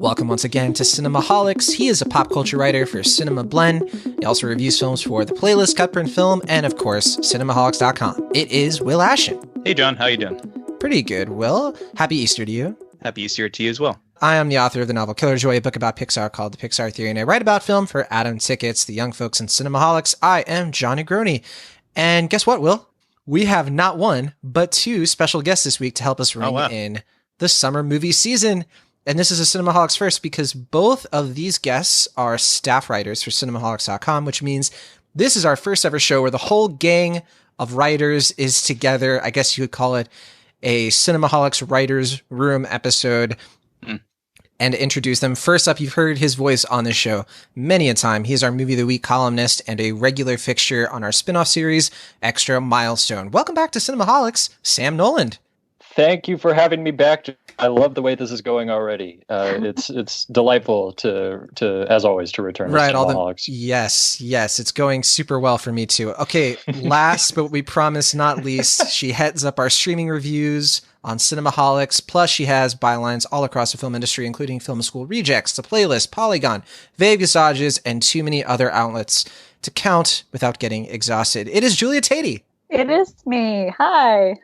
Welcome once again to Cinemaholics. He is a pop culture writer for Cinema Blend. He also reviews films for The Playlist, Cutprint Film, and of course, Cinemaholics.com. It is Will Ashton. Hey, John. How you doing? Pretty good, Will. Happy Easter to you. Happy Easter to you as well. I am the author of the novel Killer Joy, a book about Pixar called The Pixar Theory, and I write about film for Atom Tickets, the young folks in Cinemaholics. I am Johnny Groney. And guess what, Will? We have not one, but two special guests this week to help us ring in the summer movie season. And this is a Cinemaholics first because both of these guests are staff writers for Cinemaholics.com, which means this is our first ever show where the whole gang of writers is together. I guess you would call it a Cinemaholics Writers Room episode. And to introduce them, first up, you've heard his voice on this show many a time. He is our Movie of the Week columnist and a regular fixture on our spin-off series, Extra Milestone. Welcome back to Cinemaholics, Sam Noland. Thank you for having me back. I love the way this is going already. It's delightful to as always to return to Cinemaholics. Yes, it's going super well for me too. Okay, last but we promise not least, she heads up our streaming reviews on Cinemaholics. Plus, she has bylines all across the film industry, including Film School Rejects, The Playlist, Polygon, Vegas Dodges, and too many other outlets to count without getting exhausted. It is Julia Teti. It is me. Hi.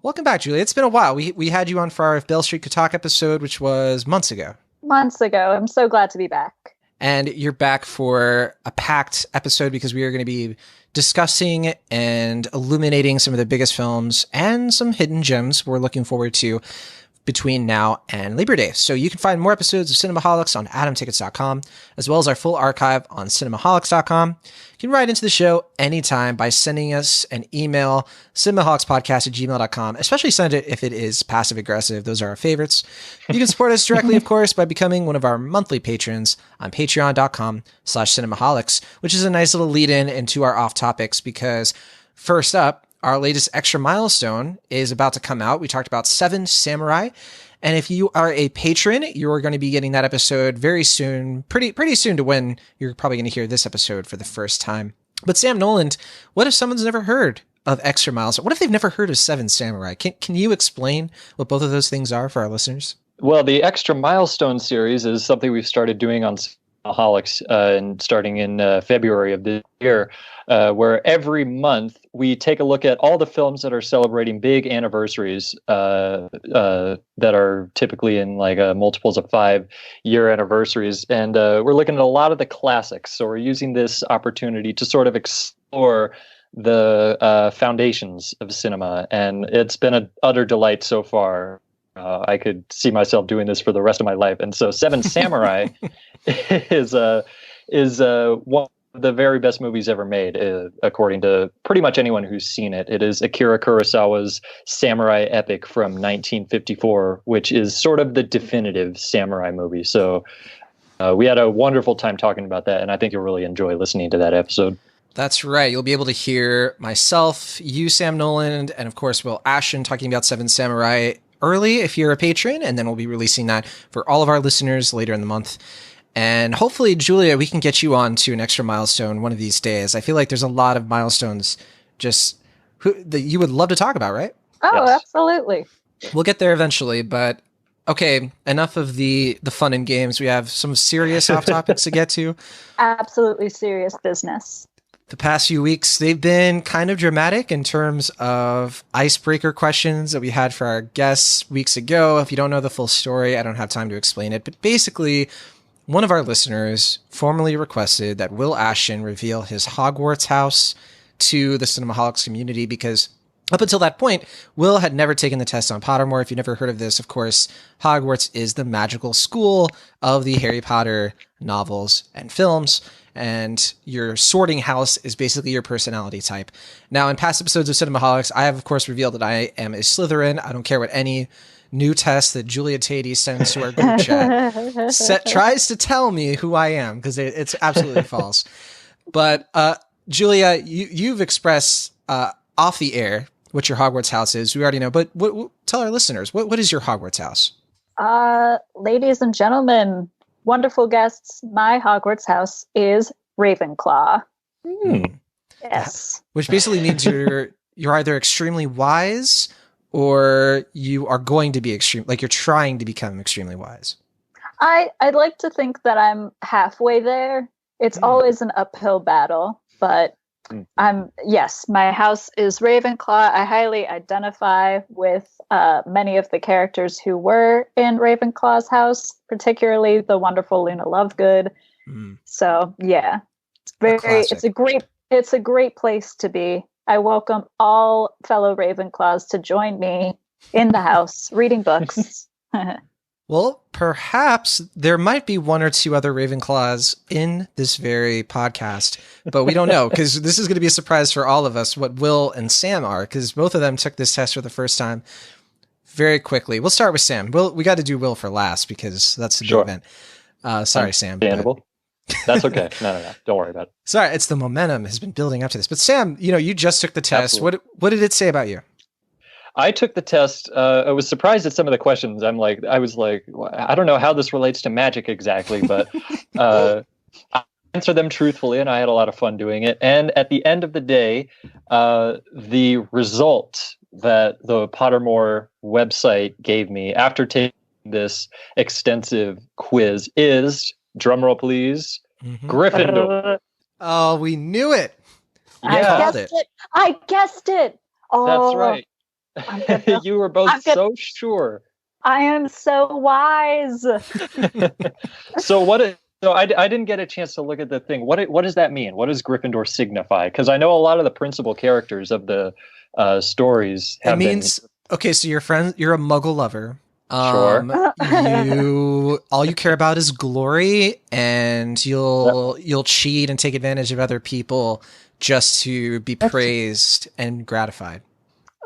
Welcome back, Julia. It's been a while. We had you on for our If Beale Street Could Talk episode, which was months ago. I'm so glad to be back. And you're back for a packed episode because we are going to be discussing and illuminating some of the biggest films and some hidden gems we're looking forward to between now and Labor Day. So you can find more episodes of Cinemaholics on atomtickets.com, as well as our full archive on cinemaholics.com. You can write into the show anytime by sending us an email, cinemaholicspodcast@gmail.com, especially send it if it is passive-aggressive. Those are our favorites. You can support us directly, of course, by becoming one of our monthly patrons on patreon.com/cinemaholics, which is a nice little lead-in into our off-topics because first up, our latest Extra Milestone is about to come out. We talked about Seven Samurai. And if you are a patron, you're going to be getting that episode very soon, pretty soon to when you're probably going to hear this episode for the first time. But Sam Noland, what if someone's never heard of Extra Milestone? What if they've never heard of Seven Samurai? Can you explain what both of those things are for our listeners? Well, the Extra Milestone series is something we've started doing on Cinemaholics and starting in February of this year, where every month we take a look at all the films that are celebrating big anniversaries that are typically in like multiples of 5-year anniversaries. And we're looking at a lot of the classics. So we're using this opportunity to sort of explore the foundations of cinema. And it's been an utter delight so far. I could see myself doing this for the rest of my life. And so Seven Samurai is one of the very best movies ever made, according to pretty much anyone who's seen it. It is Akira Kurosawa's samurai epic from 1954, which is sort of the definitive samurai movie. So we had a wonderful time talking about that, and I think you'll really enjoy listening to that episode. That's right. You'll be able to hear myself, you, Sam Noland, and of course, Will Ashton talking about Seven Samurai early if you're a patron, and then we'll be releasing that for all of our listeners later in the month. And hopefully, Julia, we can get you on to an Extra Milestone one of these days. I feel like there's a lot of milestones that you would love to talk about, right? Oh, yes. Absolutely. We'll get there eventually, but okay, enough of the fun and games. We have some serious off topics to get to. Absolutely serious business. The past few weeks, they've been kind of dramatic in terms of icebreaker questions that we had for our guests weeks ago. If you don't know the full story, I don't have time to explain it. But basically, one of our listeners formally requested that Will Ashton reveal his Hogwarts house to the Cinemaholics community because up until that point, Will had never taken the test on Pottermore. If you've never heard of this, of course, Hogwarts is the magical school of the Harry Potter novels and films. And your sorting house is basically your personality type. Now, in past episodes of Cinemaholics, I have, of course, revealed that I am a Slytherin. I don't care what any new test that Julia Teti sends to our group chat tries to tell me who I am, because it's absolutely false. But Julia, you've expressed off the air what your Hogwarts house is. We already know, but tell our listeners, what is your Hogwarts house? Ladies and gentlemen, wonderful guests, my Hogwarts house is Ravenclaw. Yes. Which basically means you're either extremely wise or you are going to be extreme, like you're trying to become extremely wise. I'd like to think that I'm halfway there. It's always an uphill battle, but yes, my house is Ravenclaw. I highly identify with many of the characters who were in Ravenclaw's house, particularly the wonderful Luna Lovegood. So yeah, it's a great place to be. I welcome all fellow Ravenclaws to join me in the house reading books. Well, perhaps there might be one or two other Ravenclaws in this very podcast, but we don't know, because this is going to be a surprise for all of us what Will and Sam are, because both of them took this test for the first time very quickly. We'll start with Sam. We got to do Will for last, because that's the big event. Sorry, Sam. Understandable. That's okay. No. Don't worry about it. Sorry, it's the momentum has been building up to this. But Sam, you just took the test. Absolutely. What did it say about you? I took the test. I was surprised at some of the questions. I was like, I don't know how this relates to magic exactly, but I answered them truthfully, and I had a lot of fun doing it. And at the end of the day, the result that the Pottermore website gave me after taking this extensive quiz is, drumroll please, Gryffindor. Oh, we knew it. Yeah. I guessed it. Oh, that's right. You were both so sure. I am so wise. So I didn't get a chance to look at the thing. What does that mean? What does Gryffindor signify? Because I know a lot of the principal characters of the stories have okay, so you're a Muggle lover. Sure. All you care about is glory, and you'll cheat and take advantage of other people just to be praised and gratified.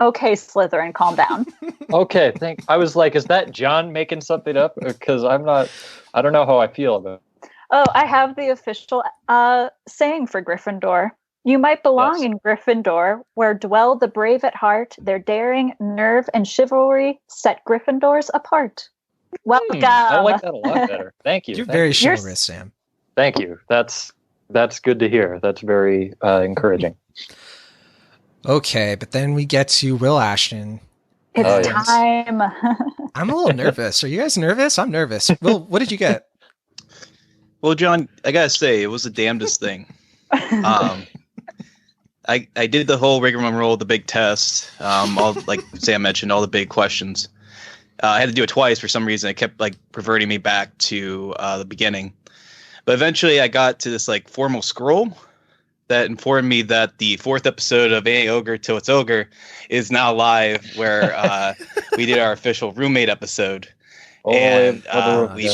Okay, Slytherin, calm down. Okay, I was like, is that John making something up? Because I don't know how I feel about it. Oh, I have the official saying for Gryffindor. You might belong in Gryffindor, where dwell the brave at heart. Their daring, nerve, and chivalry set Gryffindors apart. Welcome. I like that a lot better. Thank you. You're very chivalrous, Sam. Thank you. That's good to hear. That's very encouraging. Okay, but then we get to Will Ashton. It's time. I'm a little nervous. Are you guys nervous? I'm nervous. Will, what did you get? Well, John, I gotta say, it was the damnedest thing. I did the whole rigmarole, the big test, all, like Sam mentioned, all the big questions. I had to do it twice for some reason. It kept reverting me back to the beginning. But eventually I got to this formal scroll that informed me that the 4th episode of Ain't Ogre Till It's Ogre is now live, where we did our official roommate episode. We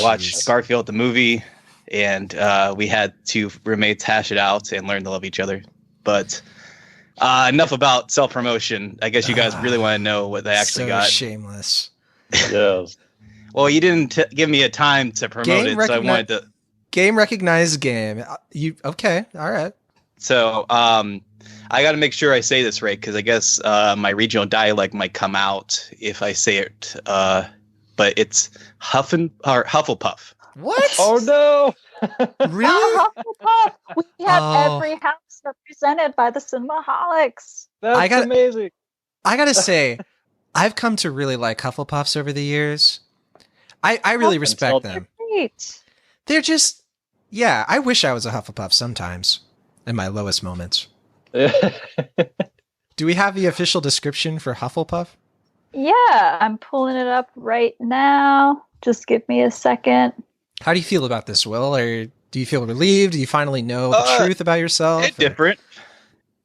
watched Garfield the movie, and we had 2 roommates hash it out and learn to love each other. But enough about self-promotion. I guess you guys really want to know what they actually got. Shameless. Yes. Well, you didn't give me a time to promote it, so I wanted to... Game recognized game. Okay, all right. So I got to make sure I say this right, because I guess my regional dialect might come out if I say it. But it's Hufflepuff. What? Oh no! Really? Hufflepuff. We have every house represented by the Cinemaholics. That's amazing. I gotta say, I've come to really like Hufflepuffs over the years. I really respect them. Great. They're just, I wish I was a Hufflepuff sometimes. In my lowest moments. Do we have the official description for Hufflepuff? Yeah, I'm pulling it up right now. Just give me a second. How do you feel about this, Will? Or do you feel relieved? Do you finally know the truth about yourself? It's different.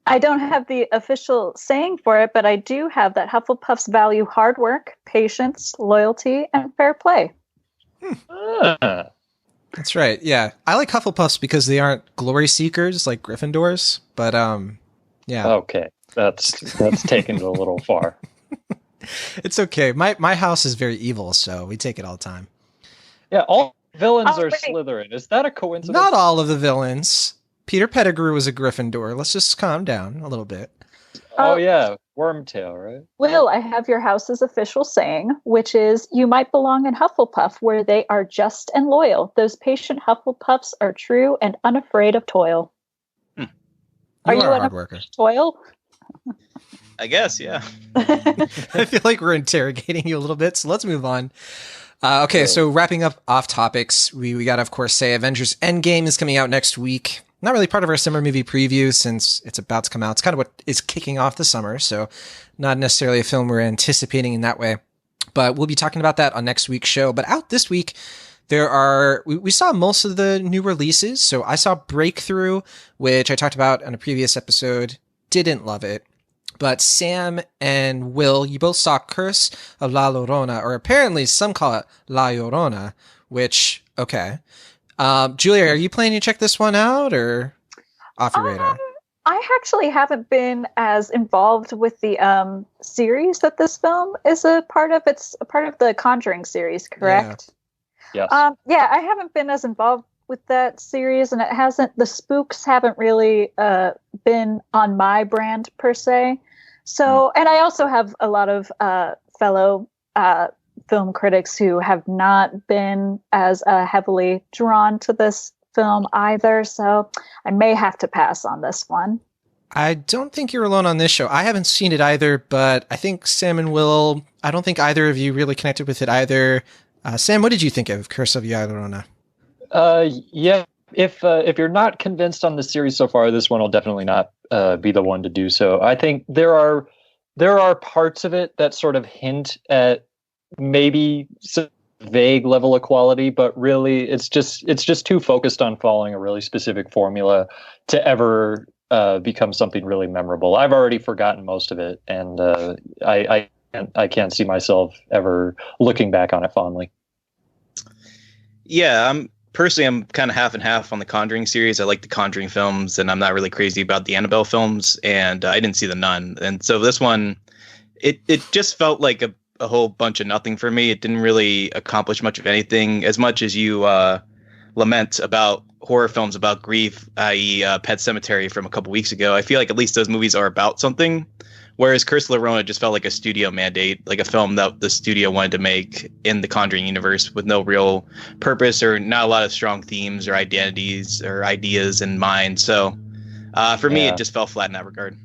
I don't have the official saying for it, but I do have that Hufflepuffs value hard work, patience, loyalty, and fair play. That's right. Yeah. I like Hufflepuffs because they aren't glory seekers like Gryffindors, but yeah. Okay. That's taken it a little far. It's okay. My house is very evil, so we take it all the time. Yeah, all villains are Slytherin. Is that a coincidence? Not all of the villains. Peter Pettigrew was a Gryffindor. Let's just calm down a little bit. Oh yeah, Wormtail, right? Will, I have your house's official saying, which is, you might belong in Hufflepuff, where they are just and loyal. Those patient Hufflepuffs are true and unafraid of toil. Are you a hard worker? Toil? I guess, yeah. I feel like we're interrogating you a little bit, so let's move on. Okay, so wrapping up off topics, we got to, of course, say Avengers Endgame is coming out next week. Not really part of our summer movie preview since it's about to come out. It's kind of what is kicking off the summer, so not necessarily a film we're anticipating in that way. But we'll be talking about that on next week's show. But out this week, we saw most of the new releases. So I saw Breakthrough, which I talked about on a previous episode. Didn't love it. But Sam and Will, you both saw Curse of La Llorona, or apparently some call it La Llorona, which, okay. Julia, are you planning to check this one out or off your radar? I actually haven't been as involved with the series that this film is a part of. It's a part of the Conjuring series, correct? Yes. Yeah, I haven't been as involved with that series, and the spooks haven't really been on my brand per se. So, and I also have a lot of fellow film critics who have not been as heavily drawn to this film either. So I may have to pass on this one. I don't think you're alone on this show. I haven't seen it either, but I think Sam and Will, I don't think either of you really connected with it either. Sam, what did you think of Curse of La Llorona? Yeah, if you're not convinced on the series so far, this one will definitely not be the one to do so. I think there are parts of it that sort of hint at maybe some vague level of quality, but really it's just too focused on following a really specific formula to ever become something really memorable. I've already forgotten most of it, and I can't see myself ever looking back on it fondly. Yeah, I'm kind of half and half on the Conjuring series. I like the Conjuring films, and I'm not really crazy about the Annabelle films, and I didn't see The Nun. And so this one, it just felt like a whole bunch of nothing for me. It didn't really accomplish much of anything, as much as you lament about horror films about grief, i.e. Pet Sematary from a couple weeks ago. I feel like at least those movies are about something. Whereas Curse of La Llorona just felt like a studio mandate, like a film that the studio wanted to make in the Conjuring universe with no real purpose or not a lot of strong themes or identities or ideas in mind. So for me, it just fell flat in that regard.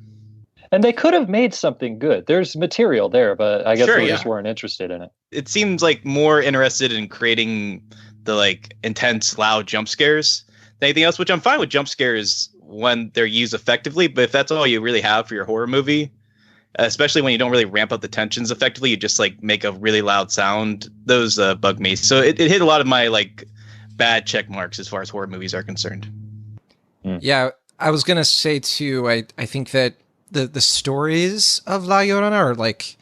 And they could have made something good. There's material there, but I guess they just weren't interested in it. It seems like more interested in creating the like intense, loud jump scares than anything else, which I'm fine with jump scares when they're used effectively. But if that's all you really have for your horror movie, especially when you don't really ramp up the tensions effectively, you just like make a really loud sound. Those bug me. So it hit a lot of my like bad check marks as far as horror movies are concerned. Yeah, I was gonna say too. I think that the stories of La Llorona are like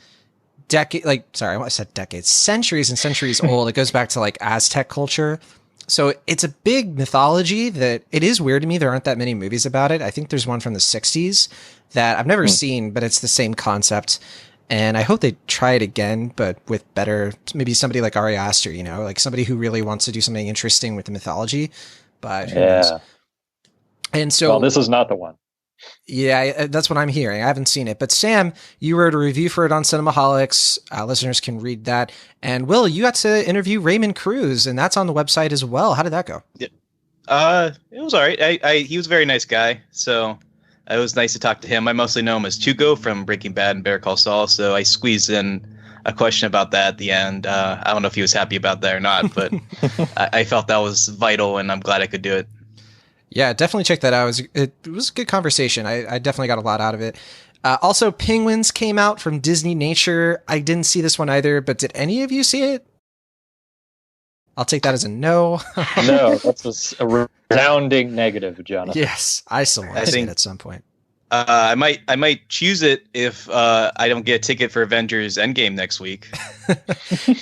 centuries and centuries old. It goes back to like Aztec culture. So it's a big mythology that it is weird to me. There aren't that many movies about it. I think there's one from the 60s that I've never seen, but it's the same concept. And I hope they try it again, but with better, maybe somebody like Ari Aster, like somebody who really wants to do something interesting with the mythology. But who knows? And so, well, this is not the one. Yeah, that's what I'm hearing. I haven't seen it. But Sam, you wrote a review for it on Cinemaholics. Listeners can read that. And Will, you got to interview Raymond Cruz, and that's on the website as well. How did that go? It was all right. He was a very nice guy, so it was nice to talk to him. I mostly know him as Tuco from Breaking Bad and Better Call Saul, so I squeezed in a question about that at the end. I don't know if he was happy about that or not, but I felt that was vital, and I'm glad I could do it. Yeah, definitely check that out. It was a good conversation. I definitely got a lot out of it. Also, Penguins came out from Disney Nature. I didn't see this one either, but did any of you see it? I'll take that as a no. No, that's a resounding negative, Jonathan. Yes, I still want to see it at some point. I might choose it if I don't get a ticket for Avengers Endgame next week.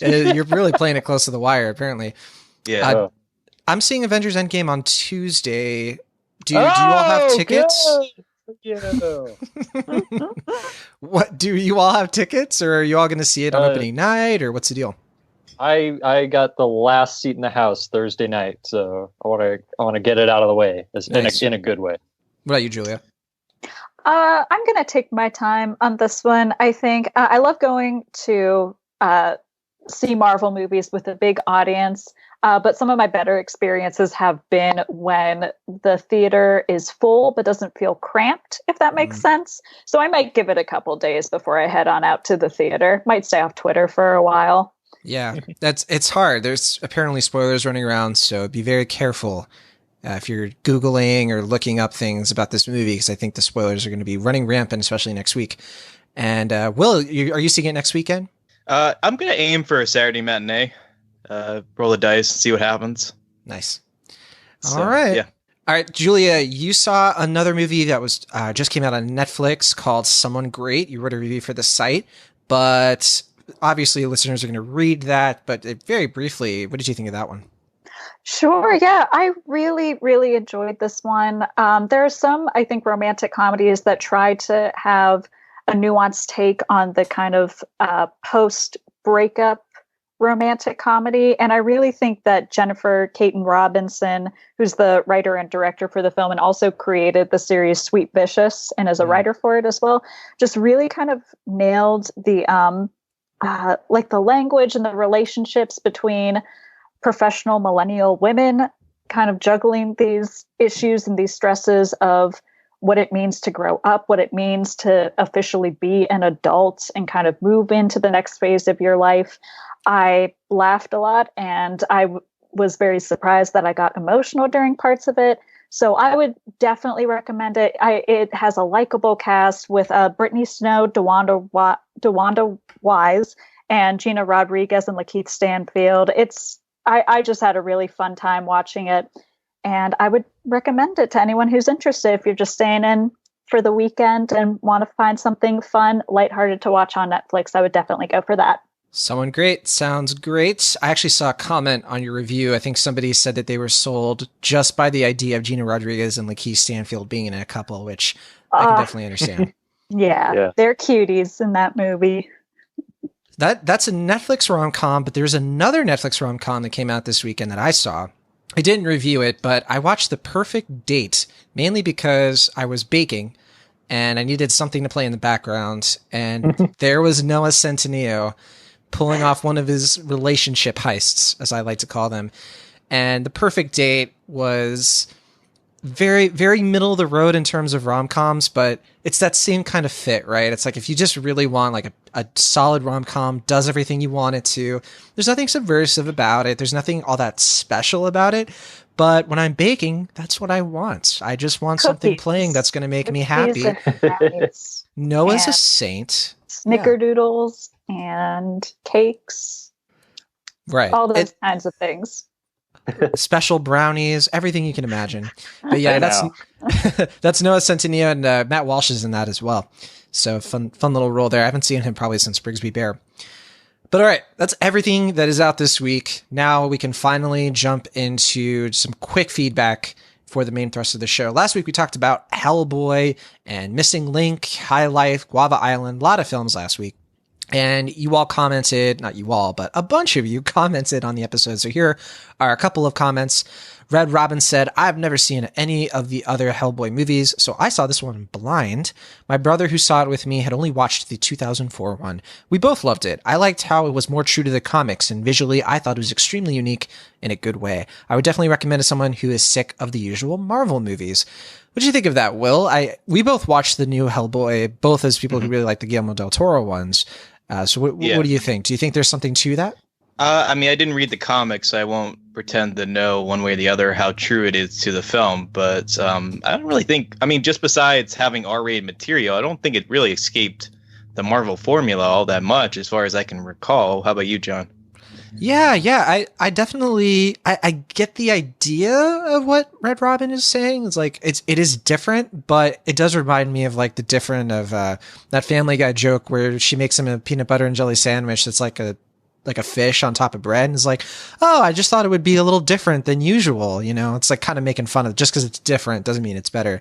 You're really playing it close to the wire, apparently. Yeah. I'm seeing Avengers Endgame on Tuesday. Do you all have tickets? What, do you all have tickets, or are you all going to see it on opening night, or what's the deal? I got the last seat in the house Thursday night, so I want to get it out of the way in a good way. What about you, Julia? I'm going to take my time on this one. I think I love going to see Marvel movies with a big audience. But some of my better experiences have been when the theater is full but doesn't feel cramped, if that makes sense. So I might give it a couple days before I head on out to the theater. Might stay off Twitter for a while. Yeah, it's hard. There's apparently spoilers running around, so be very careful if you're Googling or looking up things about this movie, because I think the spoilers are going to be running rampant, especially next week. And Will, are you seeing it next weekend? I'm going to aim for a Saturday matinee. Roll the dice, see what happens. Nice. So, all right. Yeah. All right, Julia, you saw another movie that was just came out on Netflix called Someone Great. You wrote a review for the site, but obviously listeners are going to read that. But very briefly, what did you think of that one? Sure. Yeah, I really, really enjoyed this one. There are some, I think, romantic comedies that try to have a nuanced take on the kind of post-breakup romantic comedy. And I really think that Jennifer Caton Robinson, who's the writer and director for the film and also created the series Sweet Vicious and is a writer for it as well, just really kind of nailed the like the language and the relationships between professional millennial women kind of juggling these issues and these stresses of what it means to grow up, what it means to officially be an adult and kind of move into the next phase of your life. I laughed a lot and I was very surprised that I got emotional during parts of it. So I would definitely recommend it. It has a likable cast with Brittany Snow, DeWanda Wise, and Gina Rodriguez and Lakeith Stanfield. I just had a really fun time watching it, and I would recommend it to anyone who's interested. If you're just staying in for the weekend and want to find something fun, lighthearted to watch on Netflix, I would definitely go for that. Someone Great sounds great. I actually saw a comment on your review. I think somebody said that they were sold just by the idea of Gina Rodriguez and Lakeith Stanfield being in a couple, which I can definitely understand. Yeah, they're cuties in that movie. That's a Netflix rom-com, but there's another Netflix rom-com that came out this weekend that I saw. I didn't review it, but I watched The Perfect Date, mainly because I was baking and I needed something to play in the background. And there was Noah Centineo pulling off one of his relationship heists, as I like to call them. And The Perfect Date was very, very middle of the road in terms of rom-coms, but it's that same kind of fit, right? It's like if you just really want like a solid rom-com, does everything you want it to. There's nothing subversive about it. There's nothing all that special about it. But when I'm baking, that's what I want. I just want something playing that's going to make me happy. Noah's a saint. Snickerdoodles and cakes. Right. All those kinds of things. Special brownies, everything you can imagine. But yeah, that's Noah Centineo, and Matt Walsh is in that as well. So fun little role there. I haven't seen him probably since Brigsby Bear. But all right, that's everything that is out this week. Now we can finally jump into some quick feedback for the main thrust of the show. Last week we talked about Hellboy and Missing Link, High Life, Guava Island, a lot of films last week. And you all commented, not you all, but a bunch of you commented on the episode. So here are a couple of comments. Red Robin said, I've never seen any of the other Hellboy movies, so I saw this one blind. My brother who saw it with me had only watched the 2004 one. We both loved it. I liked how it was more true to the comics, and visually I thought it was extremely unique in a good way. I would definitely recommend it to someone who is sick of the usual Marvel movies. What do you think of that, Will? We both watched the new Hellboy, both as people who really like the Guillermo del Toro ones. So what do you think? Do you think there's something to that? I mean, I didn't read the comics, so I won't pretend to know one way or the other how true it is to the film. But I don't really think, I mean, just besides having R-rated material, I don't think it really escaped the Marvel formula all that much, as far as I can recall. How about you, John? Yeah. I definitely, I get the idea of what Red Robin is saying. It's like, it is different, but it does remind me of like the different of, that Family Guy joke where she makes him a peanut butter and jelly sandwich that's like a fish on top of bread, and it's like, oh, I just thought it would be a little different than usual. You know, it's like kind of making fun of it. Just because it's different doesn't mean it's better.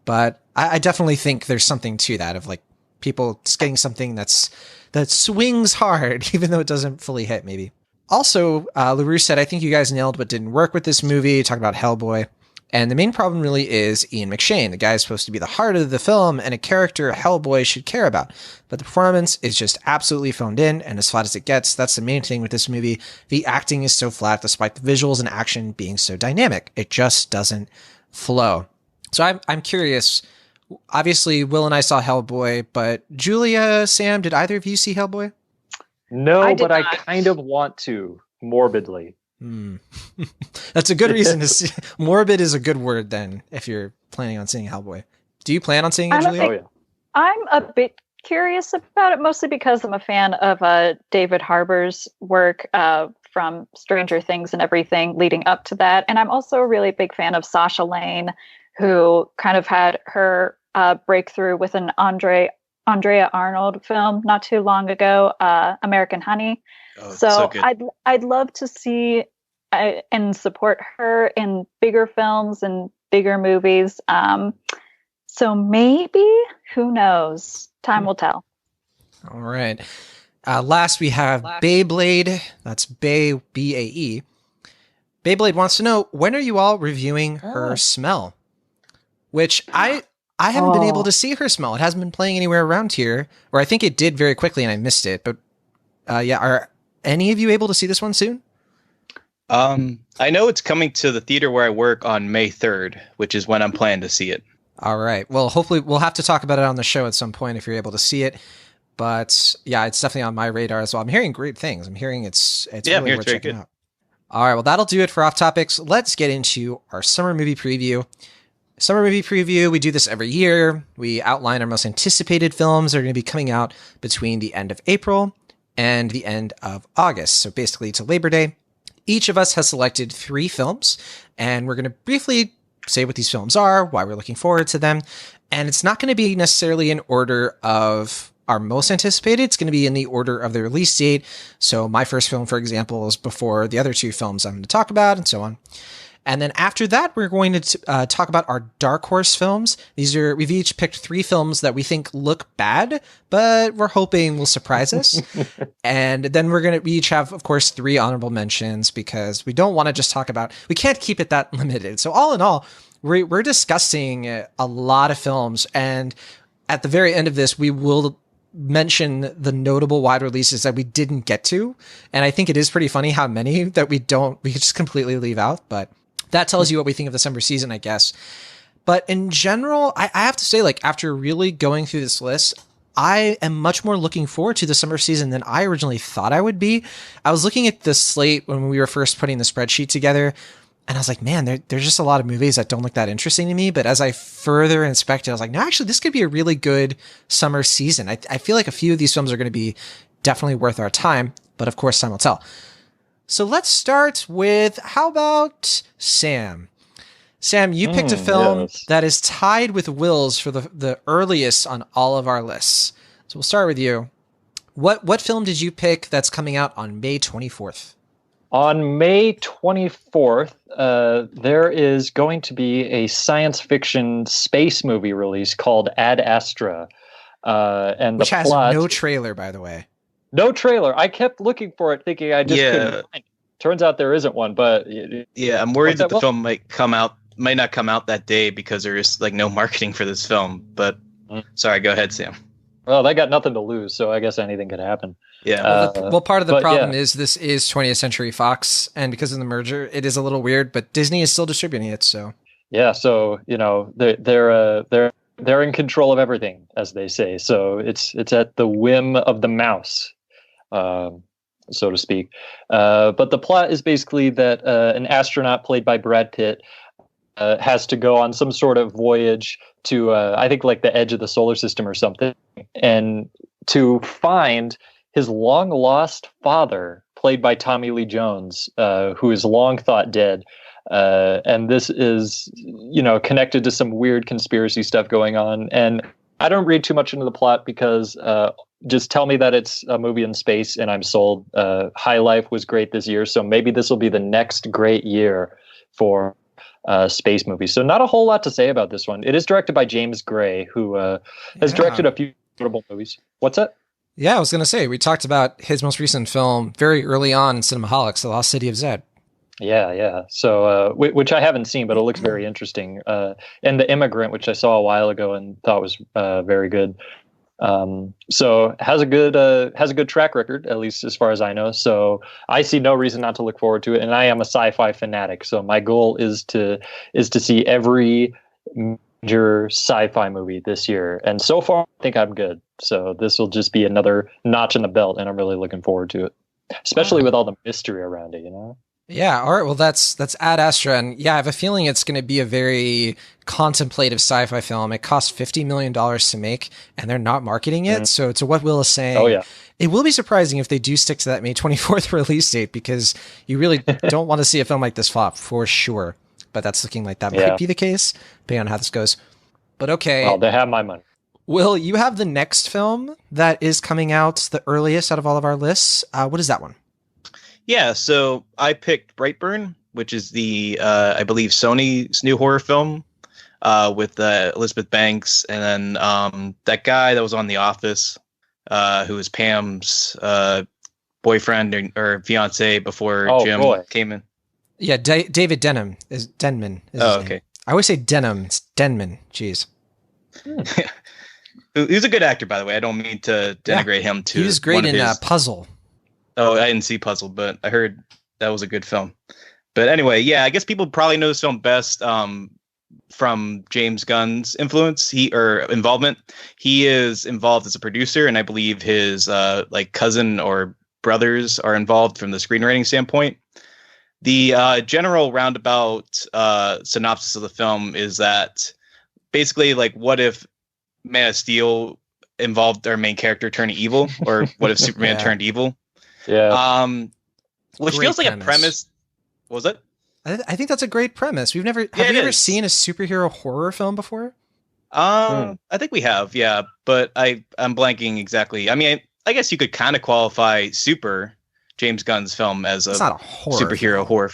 But I definitely think there's something to that of like people getting something that swings hard, even though it doesn't fully hit maybe. Also, LaRue said, I think you guys nailed what didn't work with this movie. Talk about Hellboy. And the main problem really is Ian McShane. The guy is supposed to be the heart of the film and a character Hellboy should care about. But the performance is just absolutely phoned in and as flat as it gets. That's the main thing with this movie. The acting is so flat despite the visuals and action being so dynamic. It just doesn't flow. So I'm curious. Obviously, Will and I saw Hellboy, but Julia, Sam, did either of you see Hellboy? No, but I kind of want to, morbidly. That's a good reason to see. Morbid is a good word then, if you're planning on seeing Hellboy. Do you plan on seeing it, Julia? Oh, yeah. I'm a bit curious about it, mostly because I'm a fan of David Harbour's work from Stranger Things and everything leading up to that. And I'm also a really big fan of Sasha Lane, who kind of had her breakthrough with an Andrea Arnold film not too long ago, American Honey. Oh, so good. I'd love to see and support her in bigger films and bigger movies. So maybe, who knows? Time will tell. All right. Last, we have Beyblade. That's Bay, B-A-E. Beyblade wants to know, when are you all reviewing her smell? Which I haven't been able to see her smell. It hasn't been playing anywhere around here, or I think it did very quickly and I missed it. But yeah, are any of you able to see this one soon? I know it's coming to the theater where I work on May 3rd, which is when I'm planning to see it. All right. Well, hopefully we'll have to talk about it on the show at some point if you're able to see it. But yeah, it's definitely on my radar as well. I'm hearing great things. I'm hearing it's really worth checking out. All right. Well, that'll do it for Off Topics. Let's get into our summer movie preview. Summer movie preview, we do this every year. We outline our most anticipated films that are going to be coming out between the end of April and the end of August. So basically to Labor Day. Each of us has selected 3 films, and we're going to briefly say what these films are, why we're looking forward to them. And it's not going to be necessarily in order of our most anticipated. It's going to be in the order of the release date. So my first film, for example, is before the other 2 films I'm going to talk about, and so on. And then after that, we're going to talk about our Dark Horse films. We've each picked 3 films that we think look bad, but we're hoping will surprise us. And then we each have, of course, 3 honorable mentions, because we don't want to just talk about, we can't keep it that limited. So all in all, we're discussing a lot of films. And at the very end of this, we will mention the notable wide releases that we didn't get to. And I think it is pretty funny how many that we just completely leave out. But that tells you what we think of the summer season, I guess. But in general, I have to say, like, after really going through this list, I am much more looking forward to the summer season than I originally thought I would be. I was looking at the slate when we were first putting the spreadsheet together, and I was like, man, there's just a lot of movies that don't look that interesting to me. But as I further inspected, I was like, no, actually, this could be a really good summer season. I feel like a few of these films are going to be definitely worth our time, but of course, time will tell. So let's start with, how about Sam? Sam, you picked a film that is tied with Will's for the earliest on all of our lists. So we'll start with you. What film did you pick that's coming out on May 24th? On May 24th, there is going to be a science fiction space movie release called Ad Astra. Which has no trailer, by the way. No trailer. I kept looking for it, thinking I just couldn't find it. Turns out there isn't one, but yeah, I'm worried that the film might not come out that day because there is like no marketing for this film. But sorry, go ahead, Sam. Well, they got nothing to lose, so I guess anything could happen. Yeah. Well, part of the problem is this is 20th Century Fox, and because of the merger, it is a little weird. But Disney is still distributing it, so yeah. So they're in control of everything, as they say. So it's at the whim of the mouse, so to speak. But the plot is basically that an astronaut played by Brad Pitt has to go on some sort of voyage to, I think, like the edge of the solar system or something, and to find his long lost father, played by Tommy Lee Jones, who is long thought dead. And this is, connected to some weird conspiracy stuff going on. And I don't read too much into the plot because just tell me that it's a movie in space and I'm sold. High Life was great this year, so maybe this will be the next great year for space movies. So not a whole lot to say about this one. It is directed by James Gray, who has directed a few notable movies. What's that? Yeah, I was going to say, we talked about his most recent film very early on in Cinemaholics, The Lost City of Zed. Yeah. So, which I haven't seen, but it looks very interesting. And The Immigrant, which I saw a while ago and thought was very good. So has a good track record, at least as far as I know. So I see no reason not to look forward to it. And I am a sci-fi fanatic, so my goal is to see every major sci-fi movie this year. And so far, I think I'm good. So this will just be another notch in the belt, and I'm really looking forward to it, especially with all the mystery around it, you know? Yeah, all right. Well, that's Ad Astra, and yeah, I have a feeling it's going to be a very contemplative sci-fi film. It cost $50 million to make, and they're not marketing it. So to what Will is saying, Oh, yeah. it will be surprising if they do stick to that May 24th release date, because you really don't want to see a film like this flop for sure. But that's looking like that might be the case, depending on how this goes. But okay. Well, they have my money. Will, you have the next film that is coming out the earliest out of all of our lists. What is that one? Yeah, so I picked Brightburn, which is the, I believe, Sony's new horror film with Elizabeth Banks, and then that guy that was on The Office, who was Pam's boyfriend or fiance before Jim came in. Yeah, David Denman is his name. Okay. I always say Denham. It's Denman. Jeez. He's a good actor, by the way. I don't mean to denigrate him too. He was great in Puzzle. Oh, I didn't see Puzzle, but I heard that was a good film. But anyway, yeah, I guess people probably know this film best from James Gunn's influence or involvement. He is involved as a producer, and I believe his like cousin or brothers are involved from the screenwriting standpoint. The general roundabout synopsis of the film is that basically, like, what if Man of Steel involved our main character turning evil, or what if Superman turned evil? Yeah. Which Great feels like a premise. What was it? I think that's a great premise. Have we ever seen a superhero horror film before? I think we have, yeah, but I'm blanking exactly. I mean, I guess you could kind of qualify James Gunn's film as It's not a horror superhero horror.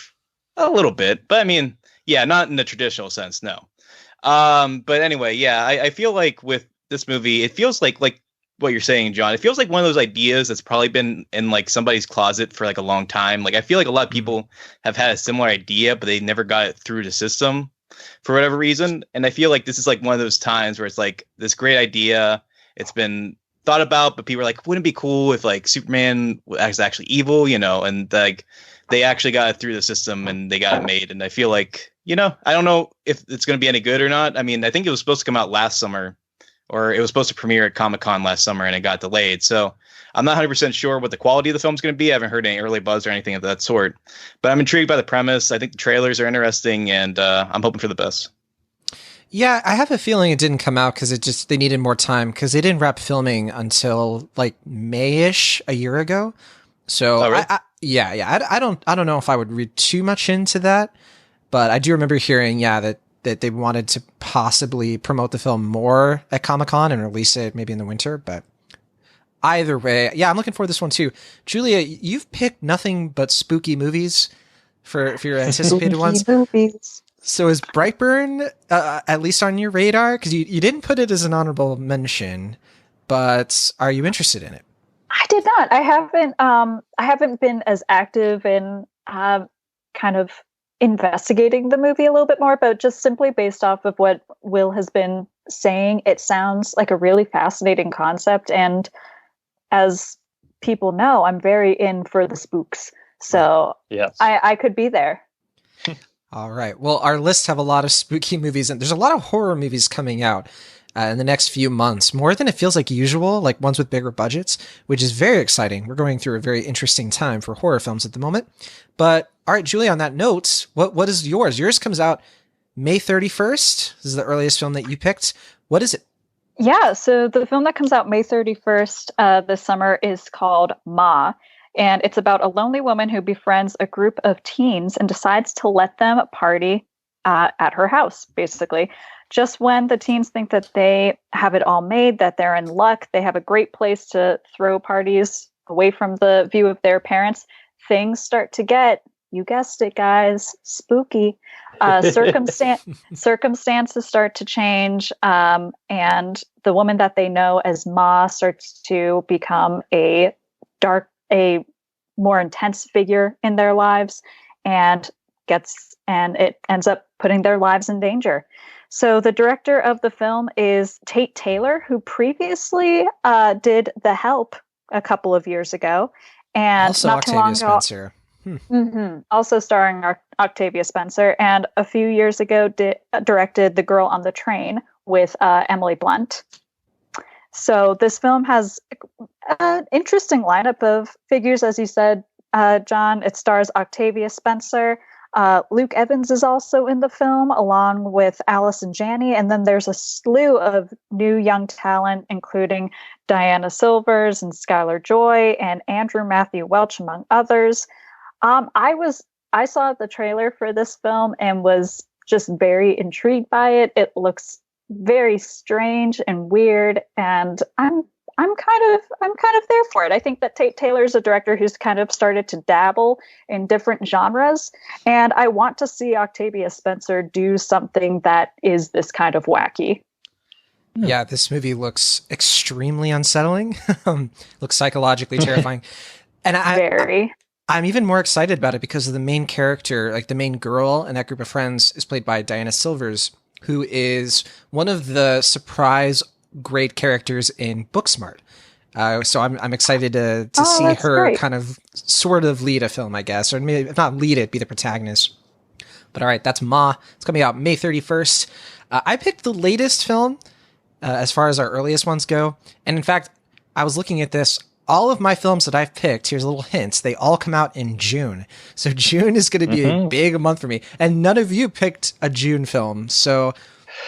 A little bit, but I mean, yeah, not in the traditional sense, no. But anyway, yeah, I feel like with this movie, it feels like what you're saying, John. It feels like one of those ideas that's probably been in like somebody's closet for like a long time. Like I feel like a lot of people have had a similar idea, but they never got it through the system for whatever reason. And I feel like this is like one of those times where it's like this great idea. It's been thought about, but people are like, wouldn't it be cool if like Superman was actually evil, you know? And like they actually got it through the system and they got it made. And I feel like, you know, I don't know if it's going to be any good or not. I mean, I think it was supposed to come out last summer, or it was supposed to premiere at Comic-Con last summer and it got delayed. So I'm not 100% sure what the quality of the film is going to be. I haven't heard any early buzz or anything of that sort, but I'm intrigued by the premise. I think the trailers are interesting, and I'm hoping for the best. Yeah, I have a feeling it didn't come out because they needed more time, because they didn't wrap filming until like May-ish a year ago. So really? I don't know if I would read too much into that, but I do remember hearing that they wanted to possibly promote the film more at Comic-Con and release it maybe in the winter. But either way, yeah, I'm looking forward to this one too. Julia, you've picked nothing but spooky movies for your anticipated ones. Movies. So is Brightburn at least on your radar? Because you didn't put it as an honorable mention, but are you interested in it? I did not. I haven't been as active in kind of investigating the movie a little bit more, but just simply based off of what Will has been saying, it sounds like a really fascinating concept. And as people know, I'm very in for the spooks. So yes. I could be there. All right. Well, our lists have a lot of spooky movies, and there's a lot of horror movies coming out in the next few months, more than it feels like usual, like ones with bigger budgets, which is very exciting. We're going through a very interesting time for horror films at the moment. But all right, Julie, on that note, what is yours? Yours comes out May 31st. This is the earliest film that you picked. What is it? Yeah, so the film that comes out May 31st this summer is called Ma. And it's about a lonely woman who befriends a group of teens and decides to let them party at her house, basically. Just when the teens think that they have it all made, that they're in luck, they have a great place to throw parties away from the view of their parents, things start to get, you guessed it, guys, spooky. Circumstances start to change, and the woman that they know as Ma starts to become a more intense figure in their lives, and it ends up putting their lives in danger. So the director of the film is Tate Taylor, who previously did The Help a couple of years ago, and also not too Octavia long ago. Spencer. Also starring Octavia Spencer, and a few years ago directed The Girl on the Train with Emily Blunt. So this film has an interesting lineup of figures, as you said, John. It stars Octavia Spencer. Luke Evans is also in the film, along with Allison Janney. And then there's a slew of new young talent, including Diana Silvers and Skylar Joy and Andrew Matthew Welch, among others. I saw the trailer for this film and was just very intrigued by it. It looks very strange and weird, and I'm kind of there for it. I think that Tate Taylor is a director who's kind of started to dabble in different genres, and I want to see Octavia Spencer do something that is this kind of wacky. Yeah, this movie looks extremely unsettling. Looks psychologically terrifying. And I'm even more excited about it because of the main character, like the main girl in that group of friends, is played by Diana Silvers, who is one of the surprise great characters in Booksmart. So I'm excited to see her great. Kind of sort of lead a film, I guess, or maybe if not lead it, be the protagonist. But all right, that's Ma. It's coming out May 31st. I picked the latest film as far as our earliest ones go. And in fact, I was looking at this. All of my films that I've picked, here's a little hint, they all come out in June. So June is going to be a big month for me. And none of you picked a June film. So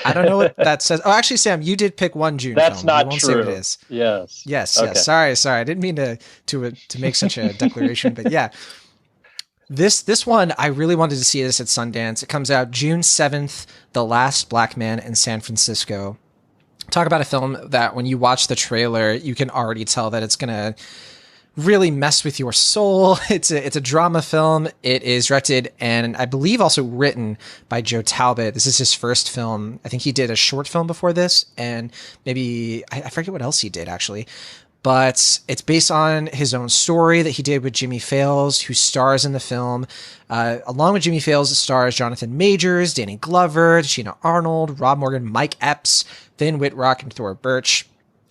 I don't know what that says. Oh, actually, Sam, you did pick one June That's film. That's not I won't true. say what it is. Yes. Okay. Yes. Sorry. I didn't mean to make such a declaration, but yeah. This one, I really wanted to see this at Sundance. It comes out June 7th, The Last Black Man in San Francisco. Talk about a film that when you watch the trailer, you can already tell that it's going to really mess with your soul. It's a drama film. It is directed and I believe also written by Joe Talbot. This is his first film. I think he did a short film before this, and maybe I forget what else he did actually. But it's based on his own story that he did with Jimmy Fails, who stars in the film. Along with Jimmy Fails, it stars Jonathan Majors, Danny Glover, Sheena Arnold, Rob Morgan, Mike Epps, Finn Wittrock, and Thora Birch.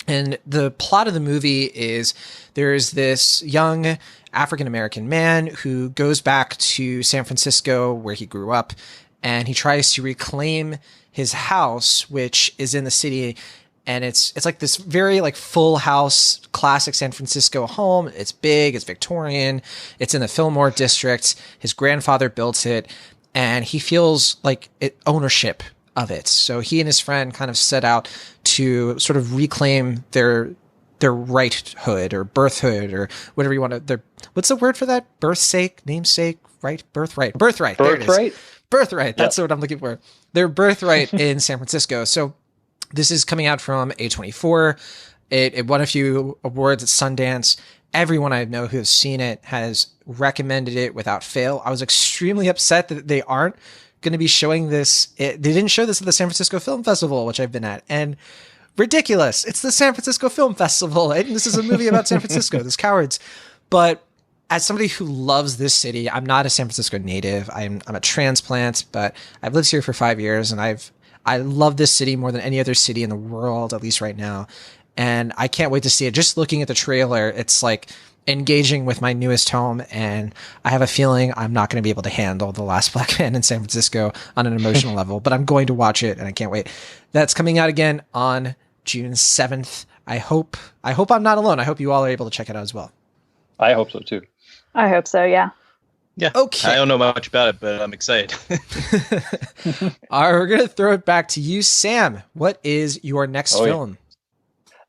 And the plot of the movie is there's this young African-American man who goes back to San Francisco where he grew up, and he tries to reclaim his house, which is in the city. And it's like this very like Full House classic San Francisco home. It's big, it's Victorian, it's in the Fillmore district. His grandfather built it, and he feels like ownership of it. So he and his friend kind of set out to sort of reclaim their righthood or birthhood or whatever you want to. What's the word for that? Birthsake, namesake, right? Birthright. There it is. Birthright. That's what I'm looking for. Their birthright in San Francisco. So this is coming out from A24. It won a few awards at Sundance. Everyone I know who has seen it has recommended it without fail. I was extremely upset that they aren't going to be showing this. They didn't show this at the San Francisco Film Festival, which I've been at. And ridiculous. It's the San Francisco Film Festival. And this is a movie about San Francisco. Those cowards. But as somebody who loves this city, I'm not a San Francisco native. I'm a transplant, but I've lived here for 5 years, and I love this city more than any other city in the world, at least right now. And I can't wait to see it. Just looking at the trailer, it's like engaging with my newest home. And I have a feeling I'm not going to be able to handle The Last Black Man in San Francisco on an emotional level, but I'm going to watch it and I can't wait. That's coming out again on June 7th. I hope I'm not alone. I hope you all are able to check it out as well. I hope so too. I hope so. Yeah. Yeah. Okay. I don't know much about it, but I'm excited. All right, we're going to throw it back to you, Sam. What is your next film?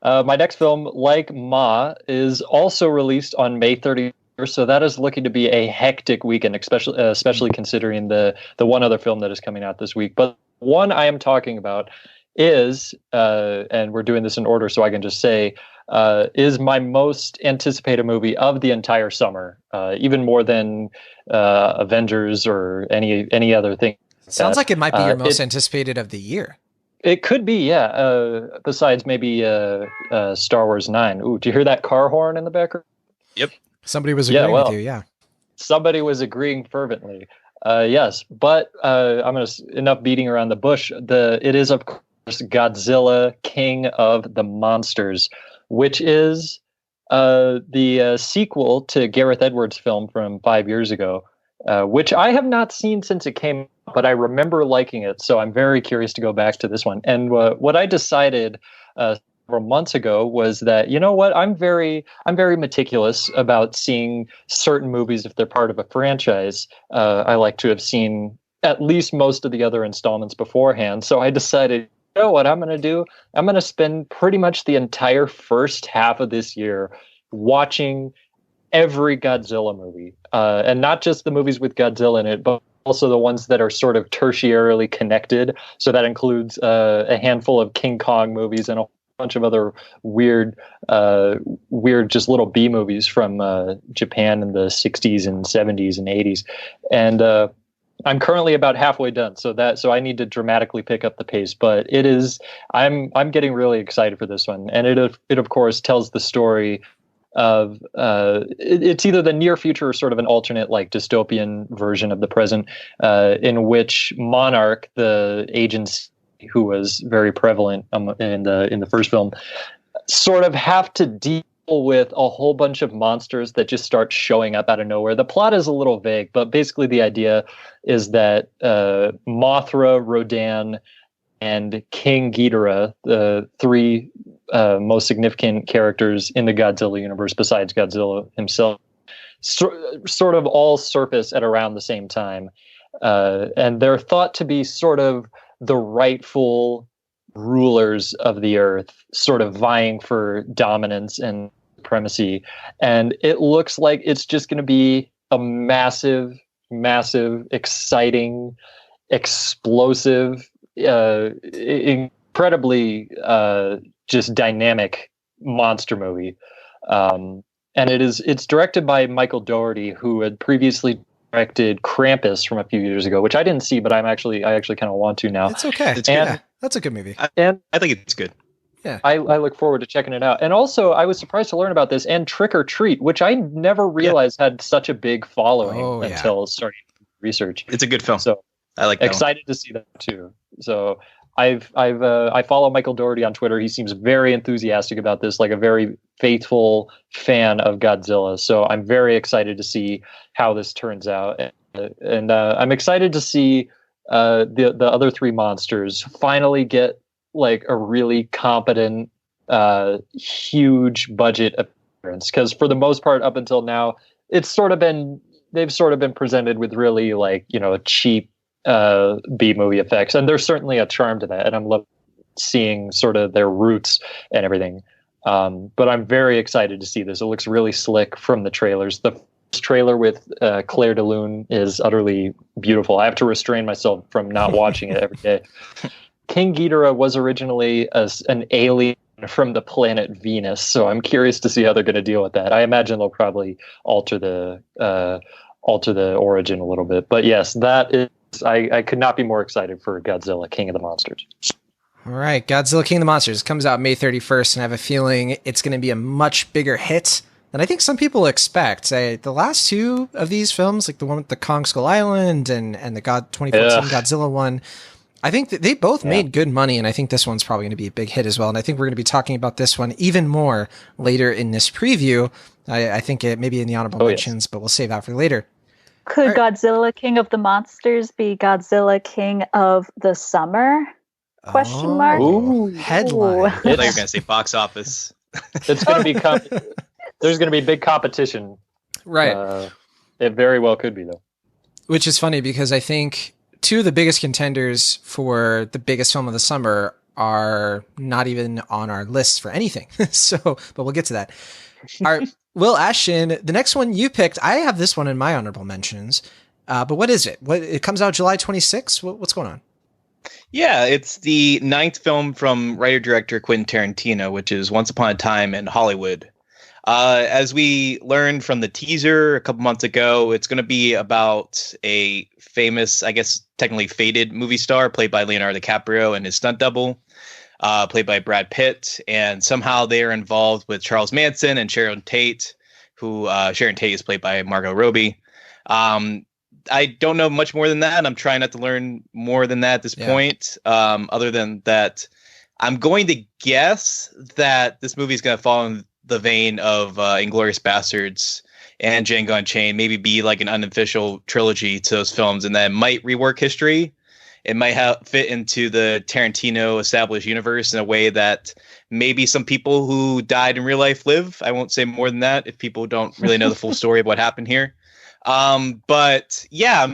My next film, like Ma, is also released on May 31st. So that is looking to be a hectic weekend, especially considering the one other film that is coming out this week. But one I am talking about is, and we're doing this in order so I can just say, is my most anticipated movie of the entire summer, even more than Avengers or any other thing. Sounds like it might be your most anticipated of the year. It could be, yeah. Besides maybe Star Wars 9. Ooh, do you hear that car horn in the background? Yep. Somebody was agreeing with you, yeah. Somebody was agreeing fervently. Yes, but I'm going to enough beating around the bush. It is, of course, Godzilla, King of the Monsters, which is the sequel to Gareth Edwards' film from 5 years ago, which I have not seen since it came out, but I remember liking it. So I'm very curious to go back to this one. And what I decided several months ago was that, you know what, I'm very meticulous about seeing certain movies if they're part of a franchise. I like to have seen at least most of the other installments beforehand. So I decided, you know what I'm going to do? I'm going to spend pretty much the entire first half of this year watching every Godzilla movie, and not just the movies with Godzilla in it, but also the ones that are sort of tertiarily connected. So that includes a handful of King Kong movies and a bunch of other weird just little B movies from Japan in the 60s and 70s and 80s. And I'm currently about halfway done, so I need to dramatically pick up the pace. But I'm getting really excited for this one, and it of course tells the story of it's either the near future or sort of an alternate, like dystopian version of the present, in which Monarch, the agency who was very prevalent in the first film, sort of have to deal with a whole bunch of monsters that just start showing up out of nowhere. The plot is a little vague, but basically the idea is that Mothra, Rodan, and King Ghidorah, the three most significant characters in the Godzilla universe besides Godzilla himself, sort of all surface at around the same time. And they're thought to be sort of the rightful rulers of the earth, sort of vying for dominance and supremacy. And it looks like it's just going to be a massive, exciting, explosive, incredibly just dynamic monster movie. And it's directed by Michael Dougherty, who had previously directed Krampus from a few years ago, which I didn't see, but I actually kind of want to now. It's okay. That's a good movie. I think it's good. Yeah. I look forward to checking it out. And also, I was surprised to learn about this and Trick or Treat, which I never realized had such a big following until starting research. It's a good film. So I like that excited to see that too. So I follow Michael Dougherty on Twitter. He seems very enthusiastic about this, like a very faithful fan of Godzilla. So I'm very excited to see how this turns out. And I'm excited to see the other three monsters finally get like a really competent, huge budget appearance. Because for the most part, up until now, they've sort of been presented with really cheap B movie effects, and there's certainly a charm to that. And I'm loving seeing sort of their roots and everything. But I'm very excited to see this. It looks really slick from the trailers. The first trailer with Claire de Lune is utterly beautiful. I have to restrain myself from not watching it every day. King Ghidorah was originally an alien from the planet Venus, so I'm curious to see how they're going to deal with that. I imagine they'll probably alter the origin a little bit. But yes, that is. I could not be more excited for Godzilla, King of the Monsters. All right, Godzilla, King of the Monsters comes out May 31st, and I have a feeling it's going to be a much bigger hit than I think some people expect. The last two of these films, like the one with the Kong Skull Island and the 2014 Godzilla one, I think that they both made good money, and I think this one's probably going to be a big hit as well. And I think we're going to be talking about this one even more later in this preview. I think it maybe in the honorable mentions, but we'll save that for later. Could Godzilla King of the Monsters be Godzilla King of the Summer? Question mark. Ooh, headline. I thought you were going to say box office. It's going to be there's going to be big competition. Right. It very well could be, though. Which is funny because I think two of the biggest contenders for the biggest film of the summer are not even on our list for anything. But we'll get to that. All right. Will Ashton, the next one you picked, I have this one in my honorable mentions, but what is it? It comes out July 26th? What's going on? Yeah, it's the 9th film from writer-director Quentin Tarantino, which is Once Upon a Time in Hollywood. As we learned from the teaser a couple months ago, it's going to be about a famous, I guess technically faded movie star played by Leonardo DiCaprio and his stunt double. Played by Brad Pitt, and somehow they are involved with Charles Manson and Sharon Tate, who Sharon Tate is played by Margot Robbie. I don't know much more than that. I'm trying not to learn more than that at this point. Other than that, I'm going to guess that this movie is going to fall in the vein of Inglourious Bastards and Django Unchained, maybe be like an unofficial trilogy to those films, and then might rework history. It might fit into the Tarantino established universe in a way that maybe some people who died in real life live. I won't say more than that if people don't really know the full story of what happened here. But yeah,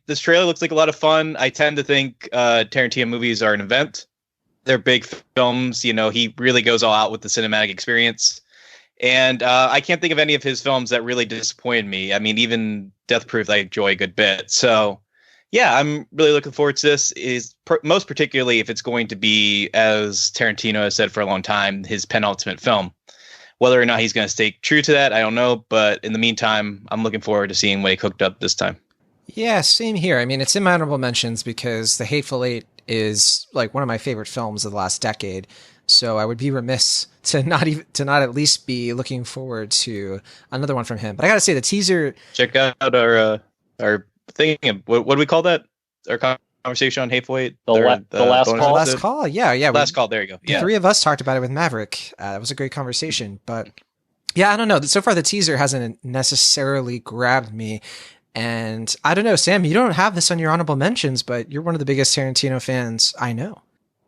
this trailer looks like a lot of fun. I tend to think Tarantino movies are an event. They're big films. You know, he really goes all out with the cinematic experience. And I can't think of any of his films that really disappointed me. I mean, even Death Proof I enjoy a good bit. So yeah, I'm really looking forward to this. Most particularly if it's going to be, as Tarantino has said for a long time, his penultimate film. Whether or not he's going to stay true to that, I don't know. But in the meantime, I'm looking forward to seeing what he cooked up this time. Yeah, same here. I mean, it's in my honorable mentions because The Hateful Eight is like one of my favorite films of the last decade. So I would be remiss to not at least be looking forward to another one from him. But I got to say, the teaser. Check out our thing. What do we call that? Our conversation on Hateful Eight. The last call. Last call. Yeah. Last call. There you go. The three of us talked about it with Maverick. It was a great conversation. But yeah, I don't know. So far, the teaser hasn't necessarily grabbed me. And I don't know, Sam, you don't have this on your honorable mentions, but you're one of the biggest Tarantino fans I know.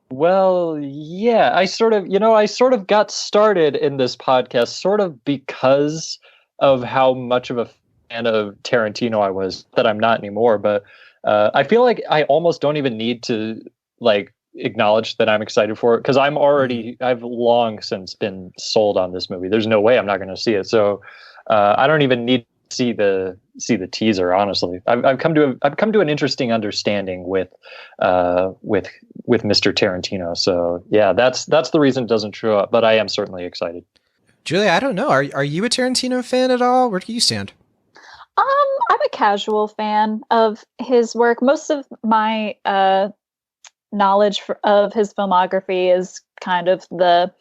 Well, yeah, I sort of got started in this podcast sort of because of how much of a fan of Tarantino I was, that I'm not anymore. But I feel like I almost don't even need to like acknowledge that I'm excited for it because I've long since been sold on this movie. There's no way I'm not going to see it. So I don't even need to see the teaser. Honestly, I've come to an interesting understanding with Mr. Tarantino. So yeah, that's the reason it doesn't show up. But I am certainly excited. Julia, I don't know. Are you a Tarantino fan at all? Where do you stand? I'm a casual fan of his work. Most of my knowledge of his filmography is kind of the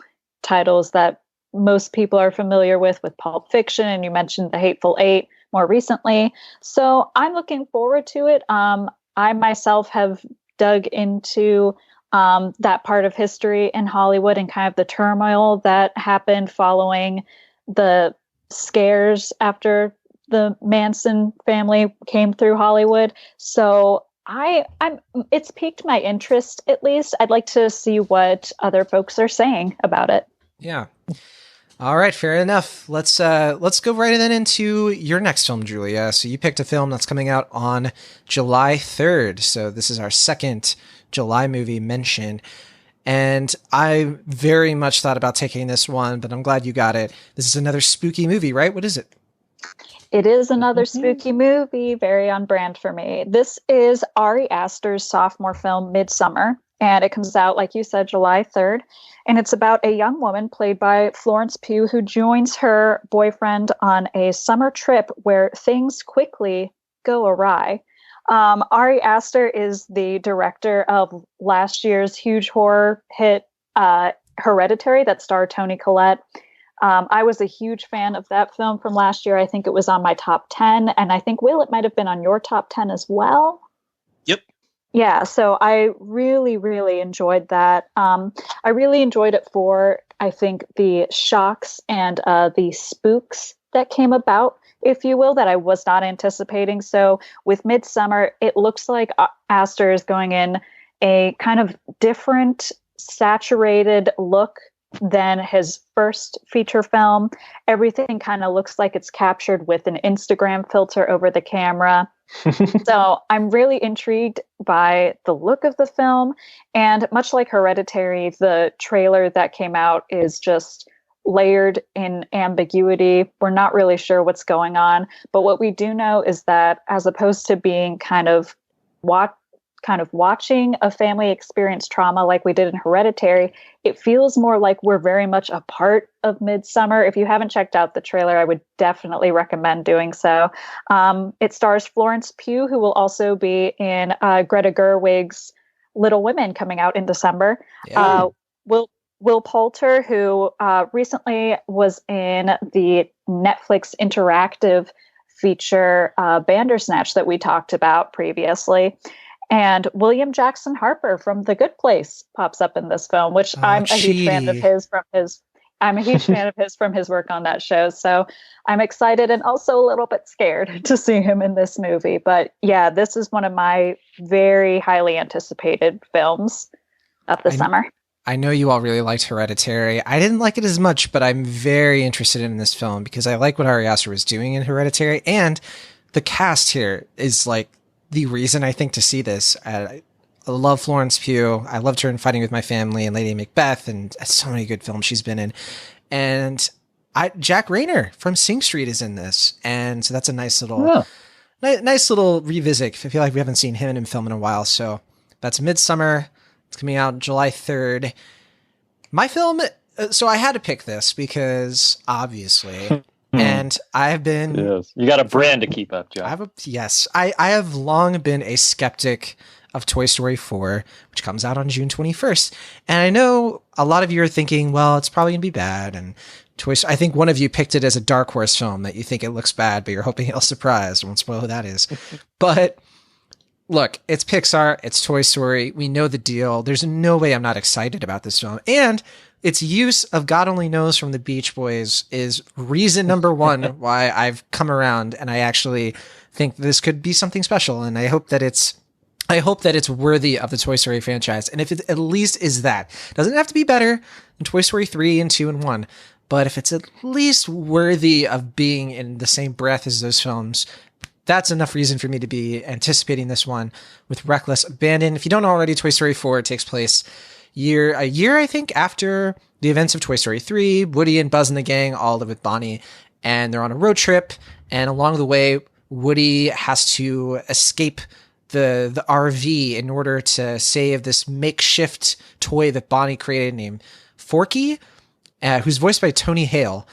titles that most people are familiar with Pulp Fiction, and you mentioned The Hateful Eight more recently. So I'm looking forward to it. I myself have dug into that part of history in Hollywood and kind of the turmoil that happened following the scares after the Manson family came through Hollywood. So it's piqued my interest, at least. I'd like to see what other folks are saying about it. Yeah. All right, fair enough. Let's go right then into your next film, Julia. So you picked a film that's coming out on July 3rd. So this is our second July movie mention. And I very much thought about taking this one, but I'm glad you got it. This is another spooky movie, right? What is it? It is another spooky movie, very on brand for me. This is Ari Aster's sophomore film, Midsummer, and it comes out, like you said, July 3rd. And it's about a young woman played by Florence Pugh who joins her boyfriend on a summer trip where things quickly go awry. Ari Aster is the director of last year's huge horror hit, Hereditary, that starred Toni Collette. I was a huge fan of that film from last year. I think it was on my top 10. And I think, Will, it might have been on your top 10 as well. Yep. Yeah, so I really, really enjoyed that. I really enjoyed it for, I think, the shocks and the spooks that came about, if you will, that I was not anticipating. So with Midsummer, it looks like Aster is going in a kind of different, saturated look than his first feature film. Everything kind of looks like it's captured with an Instagram filter over the camera. So I'm really intrigued by the look of the film. And much like Hereditary, the trailer that came out is just layered in ambiguity. We're not really sure what's going on. But what we do know is that as opposed to being kind of watching a family experience trauma like we did in Hereditary, it feels more like we're very much a part of Midsummer. If you haven't checked out the trailer, I would definitely recommend doing so. It stars Florence Pugh, who will also be in Greta Gerwig's Little Women coming out in December. Yeah. Will Poulter, who recently was in the Netflix interactive feature Bandersnatch that we talked about previously. And William Jackson Harper from The Good Place pops up in this film, which I'm a huge fan of his from his I'm a huge fan of his from his work on that show. So I'm excited and also a little bit scared to see him in this movie. But yeah, this is one of my very highly anticipated films of the summer. I know you all really liked Hereditary. I didn't like it as much, but I'm very interested in this film because I like what Ari Aster was doing in Hereditary, and the cast here is like the reason I think to see this. I love Florence Pugh. I loved her in Fighting with My Family and Lady Macbeth, and so many good films she's been in. And Jack Rayner from Sing Street is in this, and so that's a nice little revisit. I feel like we haven't seen him in film in a while. So that's Midsummer. It's coming out July 3rd. My film, so I had to pick this because obviously, and I've been... Yes. You got a brand to keep up, John. I have long been a skeptic of Toy Story 4, which comes out on June 21st. And I know a lot of you are thinking, well, it's probably going to be bad. And I think one of you picked it as a dark horse film that you think it looks bad, but you're hoping it'll surprise. I won't spoil who that is. But... look, it's Pixar, it's Toy Story, we know the deal. There's no way I'm not excited about this film. And its use of God Only Knows from the Beach Boys is reason number one why I've come around and I actually think this could be something special. And I hope that it's worthy of the Toy Story franchise. And if it at least is that, it doesn't have to be better than Toy Story 3 and 2 and 1, but if it's at least worthy of being in the same breath as those films, that's enough reason for me to be anticipating this one with reckless abandon. If you don't already, Toy Story 4 takes place a year, I think, after the events of Toy Story 3. Woody and Buzz and the gang all live with Bonnie, and they're on a road trip. And along the way, Woody has to escape the RV in order to save this makeshift toy that Bonnie created named Forky, who's voiced by Tony Hale.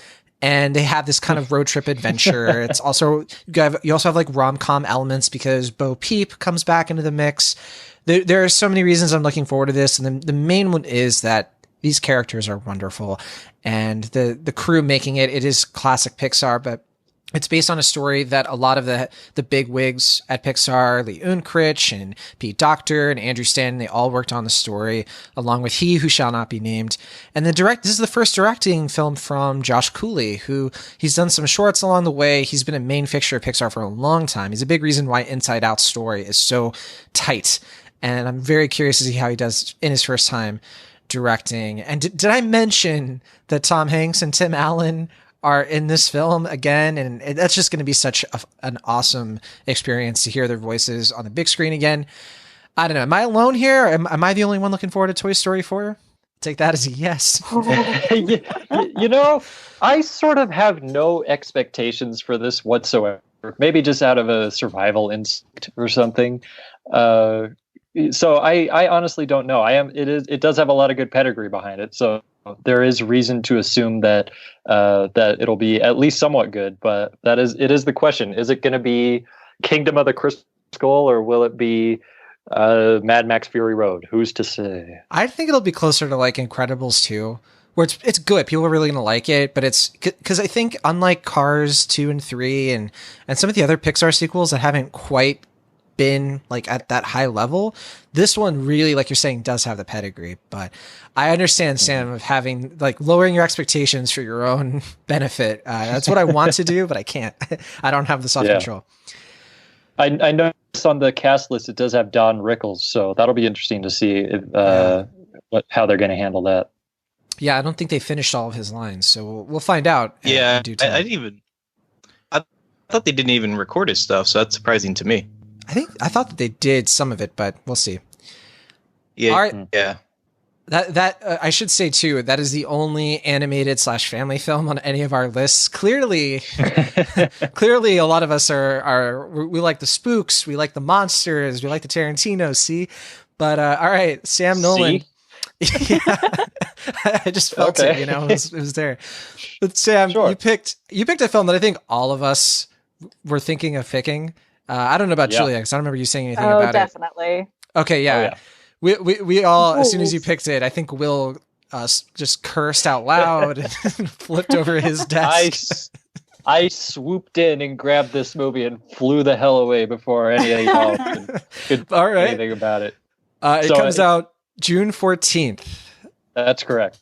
And they have this kind of road trip adventure. It's also, you also have like rom-com elements because Bo Peep comes back into the mix. There are so many reasons I'm looking forward to this. And the main one is that these characters are wonderful. And the crew making it is classic Pixar, but it's based on a story that a lot of the big wigs at Pixar, Lee Unkrich and Pete Docter and Andrew Stanton, they all worked on the story, along with He Who Shall Not Be Named. And this is the first directing film from Josh Cooley, who he's done some shorts along the way. He's been a main fixture of Pixar for a long time. He's a big reason why Inside Out's story is so tight. And I'm very curious to see how he does in his first time directing. And did I mention that Tom Hanks and Tim Allen are in this film again, and that's just going to be such an awesome experience to hear their voices on the big screen again. I don't know. Am I alone here? Am I the only one looking forward to Toy Story 4? Take that as a yes. You know, I sort of have no expectations for this whatsoever. Maybe just out of a survival instinct or something. So I honestly don't know. It does have a lot of good pedigree behind it. So there is reason to assume that it'll be at least somewhat good, but it is the question. Is it going to be Kingdom of the Crystal Skull, or will it be Mad Max Fury Road? Who's to say? I think it'll be closer to like Incredibles 2, where it's good. People are really going to like it, but it's because I think unlike Cars 2 and 3 and some of the other Pixar sequels that haven't quite been like at that high level, this one really, like you're saying, does have the pedigree. But I understand, Sam, of having like lowering your expectations for your own benefit. That's what I want to do, but I can't. I don't have the self control. I noticed on the cast list it does have Don Rickles, so that'll be interesting to see how they're going to handle that. Yeah, I don't think they finished all of his lines, so we'll find out. Yeah, I thought they didn't even record his stuff, so that's surprising to me. I thought that they did some of it, but we'll see. Yeah. All right. Yeah. That I should say too, that is the only animated / family film on any of our lists. Clearly, a lot of us we like the spooks, we like the monsters, we like the Tarantino. See, but all right, Sam Noland. Yeah, I just felt it. You know, it was there. But Sam, sure. you picked a film that I think all of us were thinking of picking. I don't know about Julia, because I don't remember you saying anything about definitely. it. Okay, yeah. We all, as soon as you picked it, I think Will just cursed out loud and flipped over his desk. I swooped in and grabbed this movie and flew the hell away before any of y'all could do anything about it. It comes out June 14th. That's correct.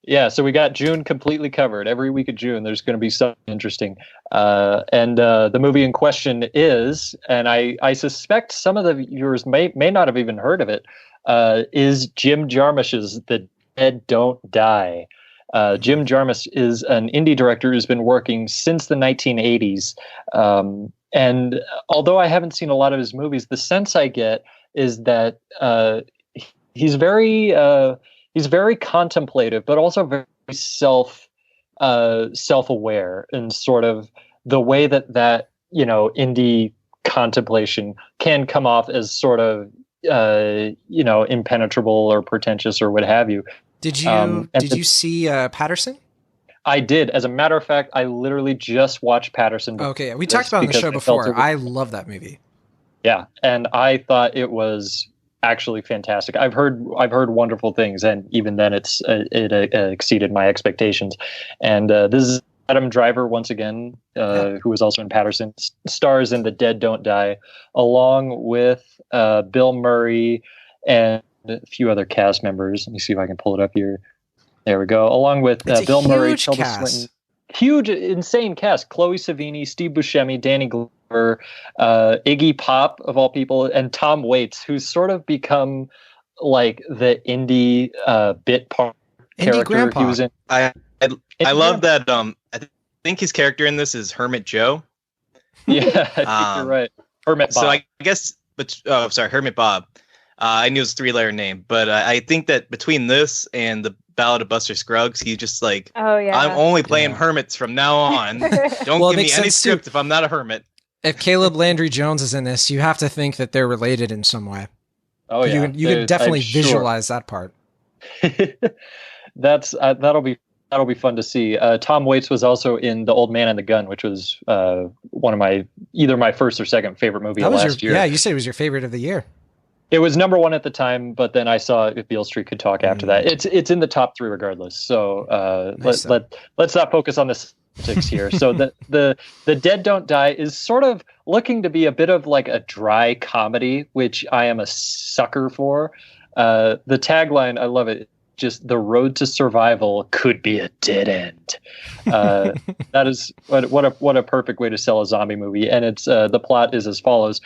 Yeah, so we got June completely covered. Every week of June, there's going to be something interesting. And the movie in question is, and I suspect some of the viewers may not have even heard of it, is Jim Jarmusch's The Dead Don't Die. Jim Jarmusch is an indie director who's been working since the 1980s. And although I haven't seen a lot of his movies, the sense I get is that he's very contemplative, but also very self-aware, and sort of the way that indie contemplation can come off as sort of impenetrable or pretentious or what have you. Did you see Patterson? I did. As a matter of fact, I literally just watched Patterson. Okay, we talked about it on the show before. I love that movie. Yeah, and I thought it was actually fantastic. I've heard wonderful things, and even then, it exceeded my expectations. And this is Adam Driver once again, who was also in Patterson, stars in The Dead Don't Die, along with Bill Murray and a few other cast members. Let me see if I can pull it up here. There we go. Along with Bill Murray, Tilda Swinton. Huge, insane cast. Chloe Savini, Steve Buscemi, Danny Glover, Iggy Pop, of all people, and Tom Waits, who's sort of become like the indie bit part character. Grandpa. He was in. I love that. I think his character in this is Hermit Joe. Yeah, I think you're right. Hermit Bob. So I guess, Hermit Bob. I knew his 3-letter name, but I think that between this and the Ballad of Buster Scruggs, he just like, oh yeah, I'm only playing hermits from now on. Don't give me any script if I'm not a hermit. If Caleb Landry Jones is in this, you have to think that they're related in some way. Oh yeah, you can definitely visualize that part. That's that'll be fun to see. Tom Waits was also in The Old Man and the Gun, which was one of either my first or second favorite movie of last year. Yeah, you said it was your favorite of the year. It was number one at the time, but then I saw If Beale Street Could Talk after that. It's in the top 3 regardless. So let's not focus on the statistics here. So the Dead Don't Die is sort of looking to be a bit of like a dry comedy, which I am a sucker for. The tagline, I love it. Just the road to survival could be a dead end. That is what a perfect way to sell a zombie movie. And it's the plot is as follows.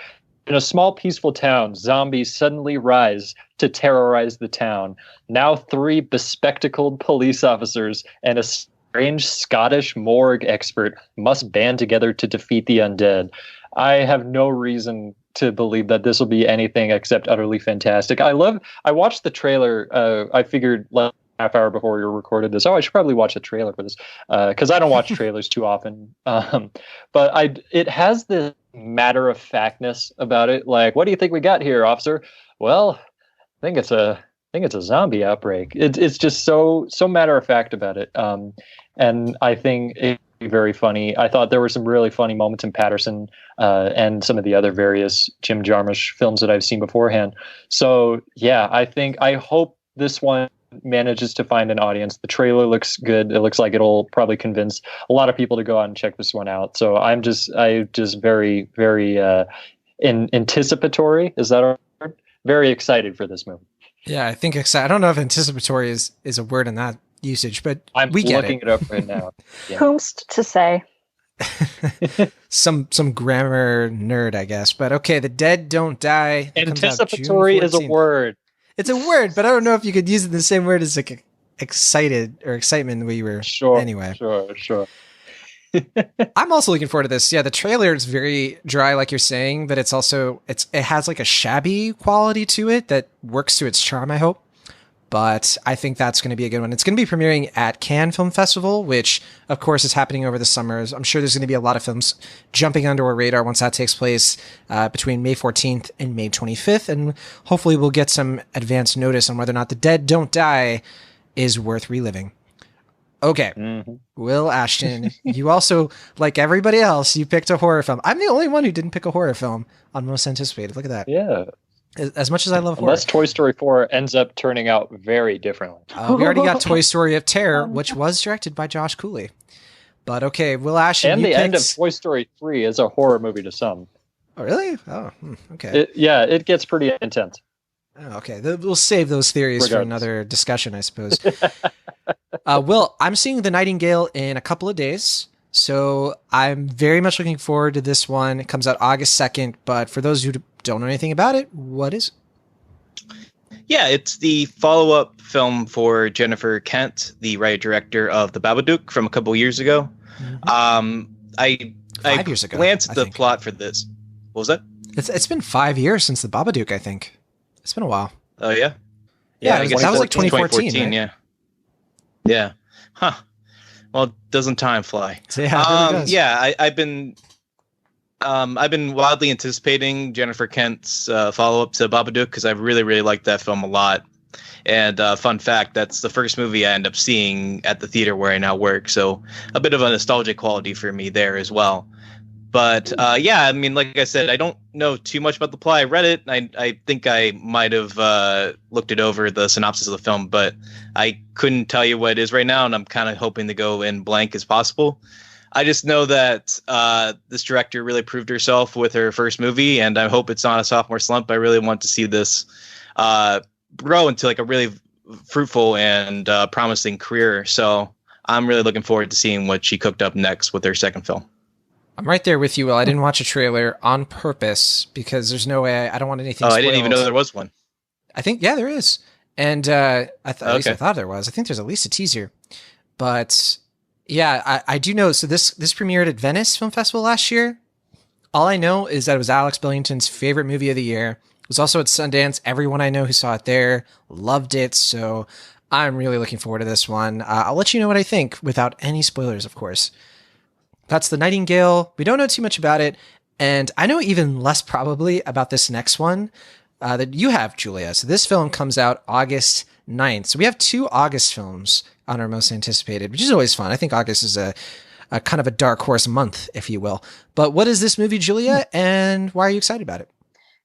In a small, peaceful town, zombies suddenly rise to terrorize the town. Now 3 bespectacled police officers and a strange Scottish morgue expert must band together to defeat the undead. I have no reason to believe that this will be anything except utterly fantastic. I watched the trailer. I figured half hour before we recorded this, I should probably watch the trailer for this, because I don't watch trailers too often. But it has this matter-of-factness about it. Like, what do you think we got here, officer? Well, I think it's a zombie outbreak. It's just so matter-of-fact about it. And I think it's very funny. I thought there were some really funny moments in Patterson and some of the other various Jim Jarmusch films that I've seen beforehand. So yeah, I hope this one manages to find an audience. The trailer looks good. It looks like it'll probably convince a lot of people to go out and check this one out. So I just very, very anticipatory. Is that a word? Very excited for this movie. Yeah, I think excited. I don't know if anticipatory is a word in that usage, but we get looking it up right now. Yeah. Whomst to say? some grammar nerd, I guess. But okay, The Dead Don't Die. Anticipatory is a word. It's a word, but I don't know if you could use it in the same word as like excited or excitement we were. Sure. Anyway. Sure. I'm also looking forward to this. Yeah, the trailer is very dry, like you're saying, but it has like a shabby quality to it that works to its charm, I hope. But I think that's going to be a good one. It's going to be premiering at Cannes Film Festival, which, of course, is happening over the summer. I'm sure there's going to be a lot of films jumping onto our radar once that takes place between May 14th and May 25th. And hopefully we'll get some advance notice on whether or not The Dead Don't Die is worth reliving. Okay. Mm-hmm. Will Ashton, you also, like everybody else, you picked a horror film. I'm the only one who didn't pick a horror film on Most Anticipated. Look at that. Yeah. As much as I love horror. Unless Toy Story 4 ends up turning out very differently. We already got Toy Story of Terror, which was directed by Josh Cooley. But okay, Will Ashton, and the end of Toy Story 3 is a horror movie to some. Oh, really? Oh, okay. It gets pretty intense. Oh, okay, we'll save those theories for another discussion, I suppose. Will, I'm seeing The Nightingale in a couple of days. So I'm very much looking forward to this one. It comes out August 2nd. But for those who don't know anything about it, what is it? Yeah, it's the follow-up film for Jennifer Kent, the writer-director of The Babadook from a couple years ago. Mm-hmm. I 5 years ago, glanced I at the think. plot for this. What was that? It's been 5 years since The Babadook, I think. It's been a while. Oh, yeah? Yeah, I guess that was like 2014, right? yeah. Yeah. Huh. Well, doesn't time fly? So, yeah, it really does. Yeah, I've been wildly anticipating Jennifer Kent's follow-up to Babadook because I really, really liked that film a lot. And fun fact, that's the first movie I end up seeing at the theater where I now work. So a bit of a nostalgic quality for me there as well. But yeah, I mean, like I said, I don't know too much about the plot. I read it. I think I might have looked it over, the synopsis of the film, but I couldn't tell you what it is right now. And I'm kind of hoping to go in blank as possible. I just know that this director really proved herself with her first movie, and I hope it's not a sophomore slump. I really want to see this grow into like a really fruitful and promising career. So I'm really looking forward to seeing what she cooked up next with her second film. I'm right there with you, Will. I didn't watch a trailer on purpose because there's no way I don't want anything spoiled. I didn't even know there was one. I think, yeah, there is. And at least I thought there was. I think there's at least a teaser. But yeah, I do know. So this premiered at Venice Film Festival last year. All I know is that it was Alex Billington's favorite movie of the year. It was also at Sundance. Everyone I know who saw it there loved it. So I'm really looking forward to this one. I'll let you know what I think without any spoilers, of course. That's The Nightingale. We don't know too much about it. And I know even less probably about this next one that you have, Julia. So this film comes out August 9th. So we have 2 August films on our most anticipated, which is always fun. I think August is a kind of a dark horse month, if you will. But what is this movie, Julia, and why are you excited about it?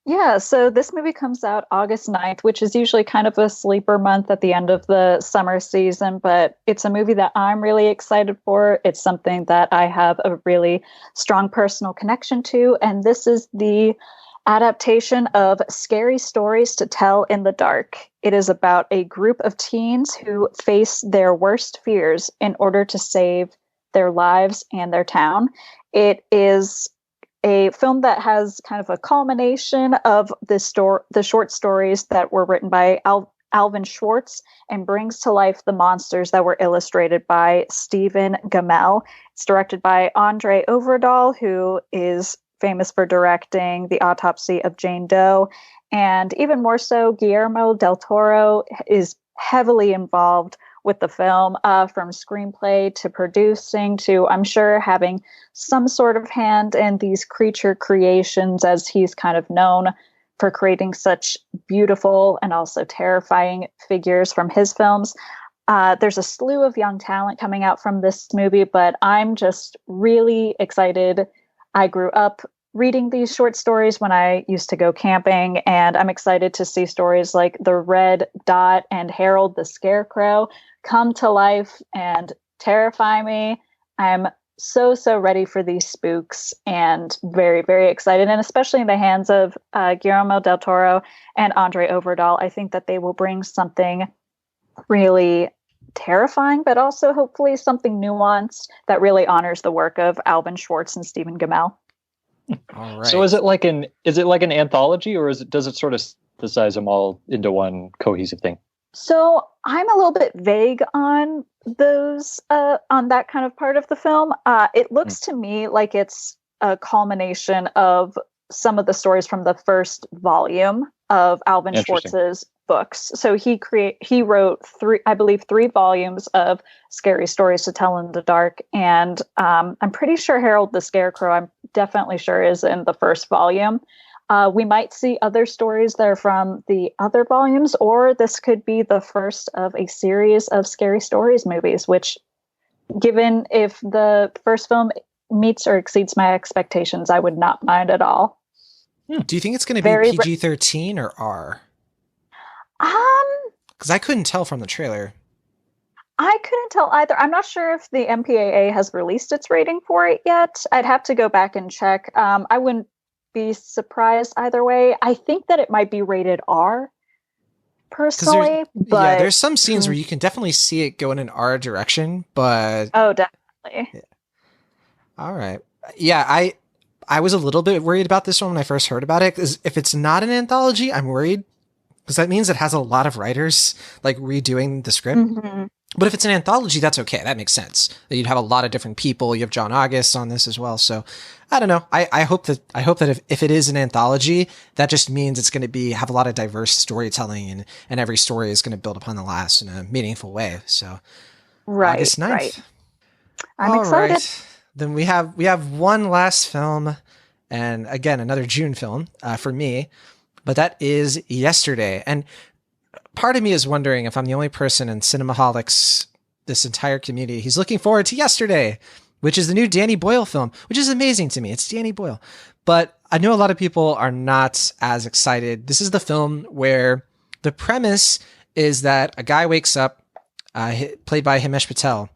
Yeah, so this movie comes out August 9th, which is usually kind of a sleeper month at the end of the summer season, but it's a movie that I'm really excited for. It's something that I have a really strong personal connection to, and this is the adaptation of Scary Stories to Tell in the Dark. It is about a group of teens who face their worst fears in order to save their lives and their town. It is a film that has kind of a culmination of the short stories that were written by Alvin Schwartz and brings to life the monsters that were illustrated by Stephen Gammell. It's directed by Andre Overdahl, who is famous for directing The Autopsy of Jane Doe. And even more so, Guillermo del Toro is heavily involved with the film, from screenplay to producing to, I'm sure, having some sort of hand in these creature creations, as he's kind of known for creating such beautiful and also terrifying figures from his films. There's a slew of young talent coming out from this movie, but I'm just really excited. I grew up reading these short stories when I used to go camping, and I'm excited to see stories like The Red Dot and Harold the Scarecrow come to life and terrify me. I'm so ready for these spooks and very, very excited, and especially in the hands of Guillermo del Toro and Andre Overdahl. I think that they will bring something really terrifying, but also hopefully something nuanced that really honors the work of Alvin Schwartz and Stephen Gammell. All right. So is it like an anthology, or does it sort of synthesize them all into one cohesive thing? So I'm a little bit vague on those, on that kind of part of the film. It looks to me like it's a culmination of some of the stories from the first volume of Alvin Schwartz's books. So he wrote three volumes of Scary Stories to Tell in the Dark, and I'm pretty sure Harold the Scarecrow, I'm definitely sure, is in the first volume. We might see other stories that are from the other volumes, or this could be the first of a series of Scary Stories movies, which, given if the first film meets or exceeds my expectations, I would not mind at all. Do you think it's going to be PG-13 or R? Because I couldn't tell from the trailer. I couldn't tell either. I'm not sure if the MPAA has released its rating for it yet. I'd have to go back and check. I wouldn't be surprised either way. I think that it might be rated R, personally, but yeah, there's some scenes where you can definitely see it go in an R direction, but oh, definitely. Yeah. All right. Yeah, I was a little bit worried about this one when I first heard about it, because if it's not an anthology, I'm worried, because that means it has a lot of writers like redoing the script. Mm-hmm. But if it's an anthology, that's okay. That makes sense. You'd have a lot of different people. You have John August on this as well. So I don't know. I hope that if it is an anthology, that just means it's going to have a lot of diverse storytelling, and every story is going to build upon the last in a meaningful way. So Right, August 9th. right. I'm All excited. right. Then we have one last film, and again another June film for me, but that is Yesterday. And part of me is wondering if I'm the only person in Cinemaholics, this entire community, who's looking forward to Yesterday, which is the new Danny Boyle film, which is amazing to me. It's Danny Boyle, but I know a lot of people are not as excited. This is the film where the premise is that a guy wakes up, played by Himesh Patel.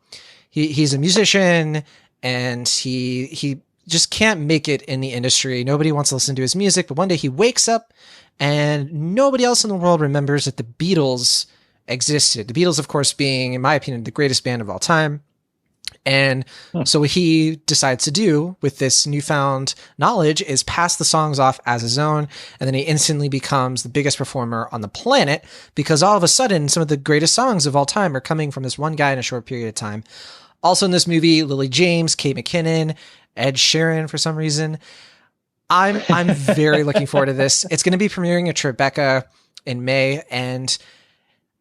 He's a musician, and he just can't make it in the industry. Nobody wants to listen to his music, but one day he wakes up and nobody else in the world remembers that the Beatles existed. The Beatles, of course, being, in my opinion, the greatest band of all time. And so what he decides to do with this newfound knowledge is pass the songs off as his own. And then he instantly becomes the biggest performer on the planet, because all of a sudden, some of the greatest songs of all time are coming from this one guy in a short period of time. Also in this movie, Lily James, Kate McKinnon, Ed Sheeran for some reason. I'm very looking forward to this. It's going to be premiering at Tribeca in May, and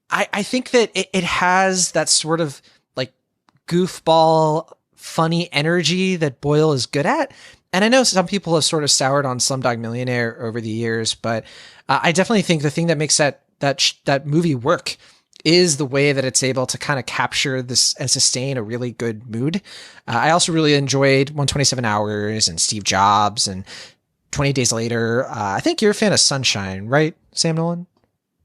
I think that it has that sort of like goofball, funny energy that Boyle is good at. And I know some people have sort of soured on Slumdog Millionaire over the years, but I definitely think the thing that makes that movie work is the way that it's able to kind of capture this and sustain a really good mood. I also really enjoyed 127 Hours and Steve Jobs and 20 Days Later. I think you're a fan of Sunshine, right, Sam Noland?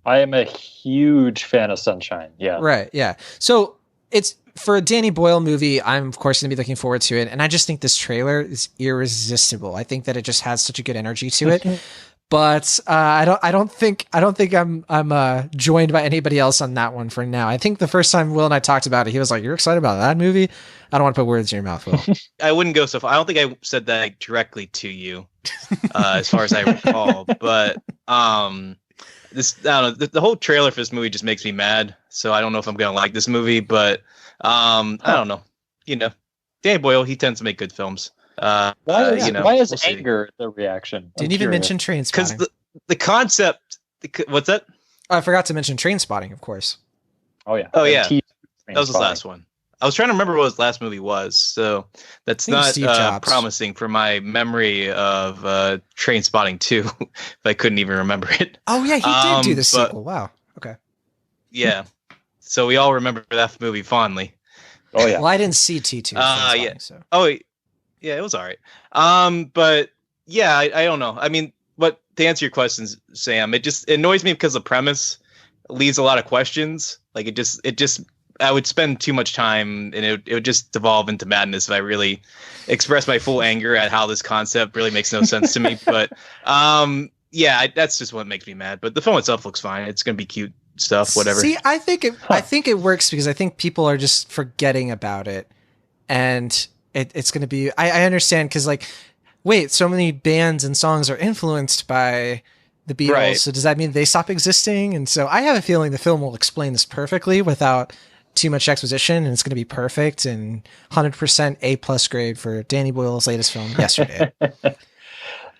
I am a huge fan of Sunshine. Yeah. Right. Yeah. So it's for a Danny Boyle movie. I'm of course going to be looking forward to it. And I just think this trailer is irresistible. I think that it just has such a good energy to it. But I don't think I'm joined by anybody else on that one for now. I think the first time Will and I talked about it, he was like, "You're excited about that movie?" I don't want to put words in your mouth, Will. I wouldn't go so far. I don't think I said that directly to you, as far as I recall. But this, I don't know, the whole trailer for this movie just makes me mad. So I don't know if I'm gonna like this movie. But I don't know. You know, Danny Boyle, he tends to make good films. Why is we'll anger the reaction? Didn't even mention Train Spotting. Because the concept. What's that? Oh, I forgot to mention Train Spotting, of course. Oh yeah. Oh yeah. That was his last one. I was trying to remember what his last movie was, so that's not promising for my memory of Train Spotting 2, if I couldn't even remember it. Oh yeah, he did do the sequel. Wow. Okay. Yeah. So we all remember that movie fondly. Oh yeah. Well, I didn't see T2. Yeah. So. Oh yeah, it was all right. But yeah, I don't know. I mean, but to answer your questions, Sam, it just annoys me because the premise leaves a lot of questions. Like it just I would spend too much time, and it would just devolve into madness if I really express my full anger at how this concept really makes no sense to me. But yeah, that's just what makes me mad. But the film itself looks fine. It's gonna be cute stuff, whatever. See, I think it works because I think people are just forgetting about it, and it's gonna be. I understand because like, wait, so many bands and songs are influenced by the Beatles. Right. So does that mean they stop existing? And so I have a feeling the film will explain this perfectly without too much exposition, and it's going to be perfect and 100% A+ grade for Danny Boyle's latest film, Yesterday.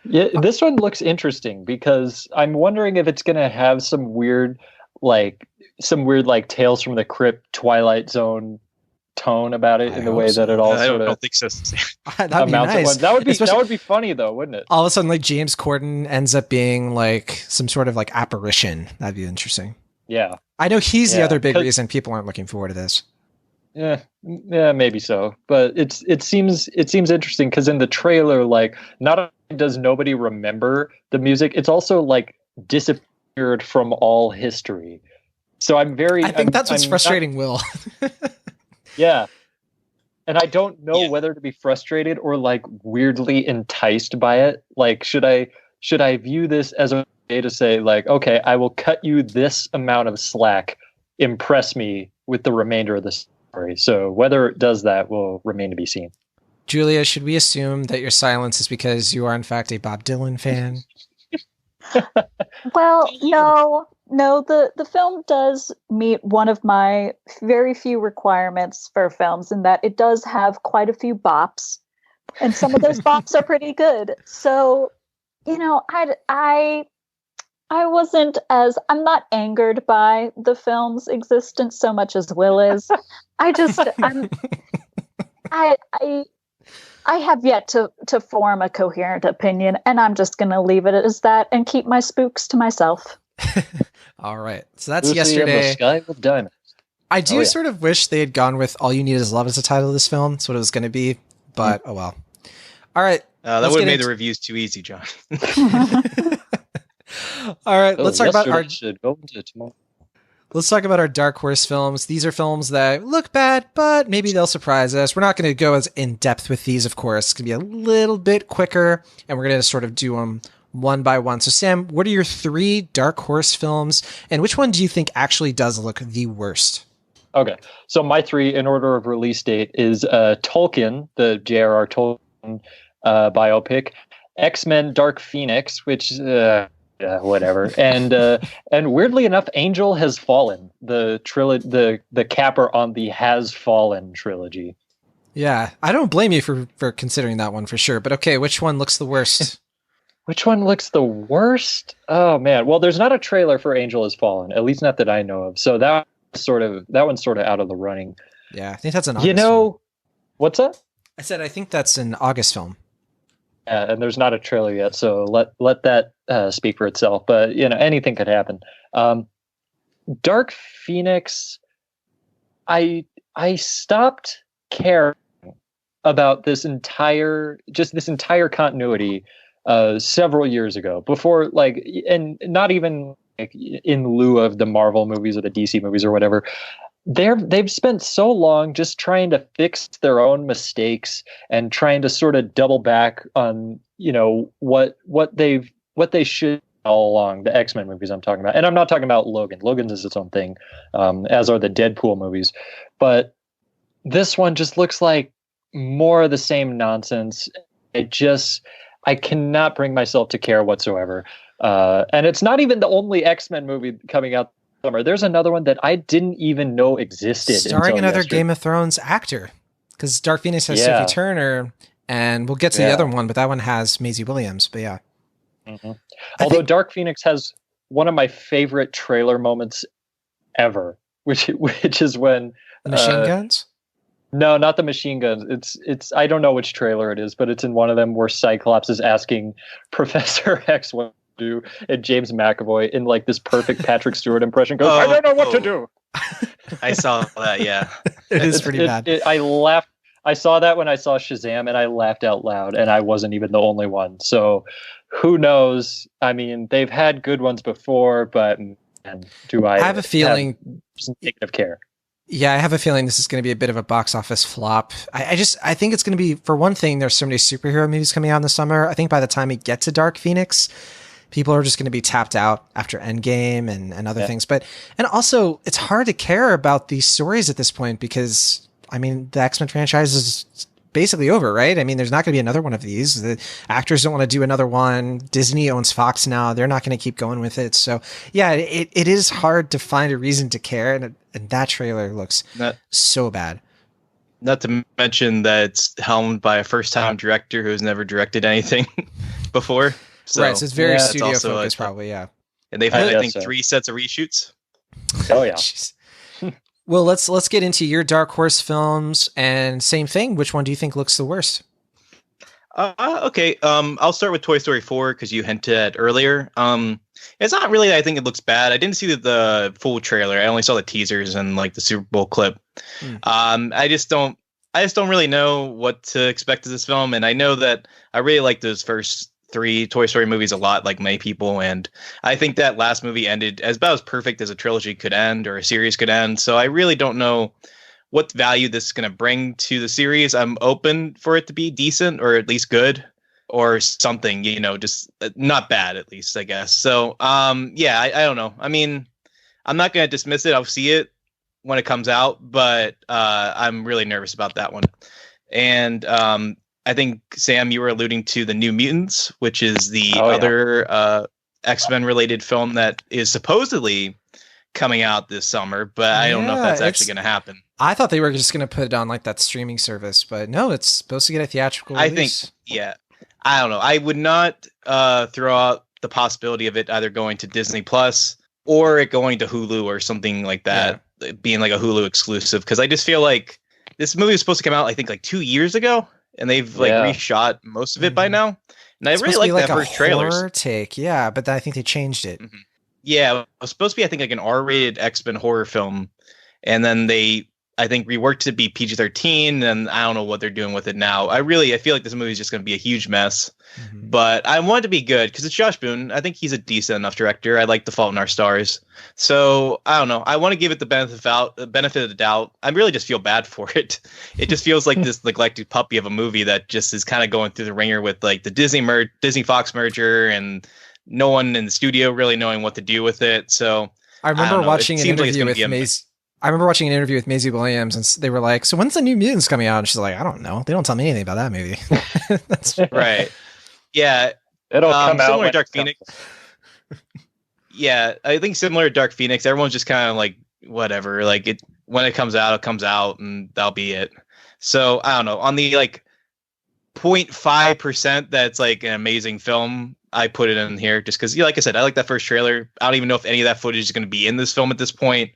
Yeah, this one looks interesting because I'm wondering if it's going to have some weird Tales from the Crypt, Twilight Zone tone about it in the way that it all sort of. I don't think so. That'd be nice. That would be funny though, wouldn't it? All of a sudden, like James Corden ends up being like some sort of like apparition. That'd be interesting. Yeah. I know he's the other big reason people aren't looking forward to this. Yeah, maybe so. But it seems interesting because in the trailer, like, not only does nobody remember the music, it's also like disappeared from all history. So I think that's what's frustrating, Will. Yeah. And I don't know whether to be frustrated or like weirdly enticed by it. Like, should I view this as a to say, like, okay, I will cut you this amount of slack. Impress me with the remainder of the story. So whether it does that will remain to be seen. Julia, should we assume that your silence is because you are in fact a Bob Dylan fan? Well, no, the film does meet one of my very few requirements for films in that it does have quite a few bops, and some of those bops are pretty good. So, I wasn't I'm not angered by the film's existence so much as Will is. I have yet to form a coherent opinion, and I'm just going to leave it as that and keep my spooks to myself. All right. So that's Lucy yesterday. in the Sky with Diamonds. I do sort of wish they had gone with All You Need Is Love as the title of this film. That's what it was going to be, but oh well. All right. That would have made the reviews too easy, John. All right. Let's talk about our... should go into tomorrow. Let's talk about our Dark Horse films. These are films that look bad, but maybe they'll surprise us. We're not going to go as in-depth with these, of course. It's going to be a little bit quicker, and we're going to sort of do them one by one. So, Sam, what are your 3 Dark Horse films, and which one do you think actually does look the worst? Okay, so my 3 in order of release date is Tolkien, the J.R.R. Tolkien biopic, X-Men Dark Phoenix, which... whatever. And weirdly enough, Angel Has Fallen, the capper on the Has Fallen trilogy. Yeah, I don't blame you for considering that one for sure. But okay, which one looks the worst? Which one looks the worst? Oh man, well, there's not a trailer for Angel Has Fallen, at least not that I know of. So that one's sort of out of the running. Yeah, I think that's an August film. What's that? I said I think that's an August film. And there's not a trailer yet, so let that speak for itself. But anything could happen. Dark Phoenix, I stopped caring about this entire continuity several years ago. Before, and not even in lieu of the Marvel movies or the DC movies or whatever. They've spent so long just trying to fix their own mistakes and trying to sort of double back on what they should all along. The X-Men movies I'm talking about, and I'm not talking about Logan. Logan's is its own thing, as are the Deadpool movies. But this one just looks like more of the same nonsense. I cannot bring myself to care whatsoever. And it's not even the only X-Men movie coming out summer. There's another one that I didn't even know existed. Starring another Game of Thrones actor. Because Dark Phoenix has Sophie Turner, and we'll get to the other one, but that one has Maisie Williams. But yeah. Mm-hmm. Although Dark Phoenix has one of my favorite trailer moments ever, which is when the machine guns? No, not the machine guns. It's I don't know which trailer it is, but it's in one of them where Cyclops is asking Professor X what to do, and James McAvoy in this perfect Patrick Stewart impression goes, I don't know what to do. I saw that, yeah. It is pretty bad. I laughed. I saw that when I saw Shazam, and I laughed out loud, and I wasn't even the only one. So who knows? I mean, they've had good ones before, but do I have a feeling some negative care? Yeah, I have a feeling this is going to be a bit of a box office flop. I think it's going to be, for one thing, there's so many superhero movies coming out in the summer. I think by the time we get to Dark Phoenix, people are just going to be tapped out after Endgame and other things. And also, it's hard to care about these stories at this point because, I mean, the X-Men franchise is basically over, right? I mean, there's not going to be another one of these. The actors don't want to do another one. Disney owns Fox now. They're not going to keep going with it. So, yeah, it is hard to find a reason to care. And that trailer looks so bad. Not to mention that it's helmed by a first-time director who's never directed anything before. So, right, so it's very studio focused, probably, yeah. And they've had, I think, 3 sets of reshoots. Oh, yeah. Well, let's get into your Dark Horse films, and same thing. Which one do you think looks the worst? Okay. I'll start with Toy Story 4 because you hinted at earlier. It's not really that I think it looks bad. I didn't see the full trailer. I only saw the teasers and the Super Bowl clip. I just don't really know what to expect of this film, and I know that I really like those first 3 Toy Story movies a lot, like many people, and I think that last movie ended as about as perfect as a trilogy could end or a series could end. So I really don't know what value this is going to bring to the series. I'm open for it to be decent or at least good, or something, just not bad, at least, I guess. So, yeah, I don't know. I mean, I'm not going to dismiss it. I'll see it when it comes out, but I'm really nervous about that one. And I think, Sam, you were alluding to the New Mutants, which is the other X-Men related film that is supposedly coming out this summer, but I don't know if that's actually going to happen. I thought they were just going to put it on like that streaming service, but no, it's supposed to get a theatrical release. I think, yeah. I don't know. I would not throw out the possibility of it either going to Disney Plus or it going to Hulu or something like that, being like a Hulu exclusive. Because I just feel like this movie was supposed to come out, I think, like 2 years ago, and they've reshot most of it by now. And I really like that first trailer. Take, yeah, but I think they changed it. Mm-hmm. Yeah, it was supposed to be, I think, like an R-rated X-Men horror film, and then they, I think, reworked to be PG-13, and I don't know what they're doing with it now. I feel like this movie is just going to be a huge mess, but I want it to be good because it's Josh Boone. I think he's a decent enough director. I like The Fault in Our Stars, so I don't know. I want to give it the benefit of the doubt. I really just feel bad for it. It just feels like this neglected puppy of a movie that just is kind of going through the ringer with like the Disney Fox merger and no one in the studio really knowing what to do with it. So I remember watching an interview with Maisie. I remember watching an interview with Maisie Williams, and they were like, "So when's the New Mutants coming out?" And she's like, "I don't know. They don't tell me anything about that movie." That's right. Yeah, it'll come out. Similar to Dark Phoenix. Yeah, I think similar to Dark Phoenix, everyone's just kind of like whatever. Like it when it comes out, and that'll be it. So I don't know. On the like 0.5% that's like an amazing film, I put it in here just because, like I said, I like that first trailer. I don't even know if any of that footage is going to be in this film at this point,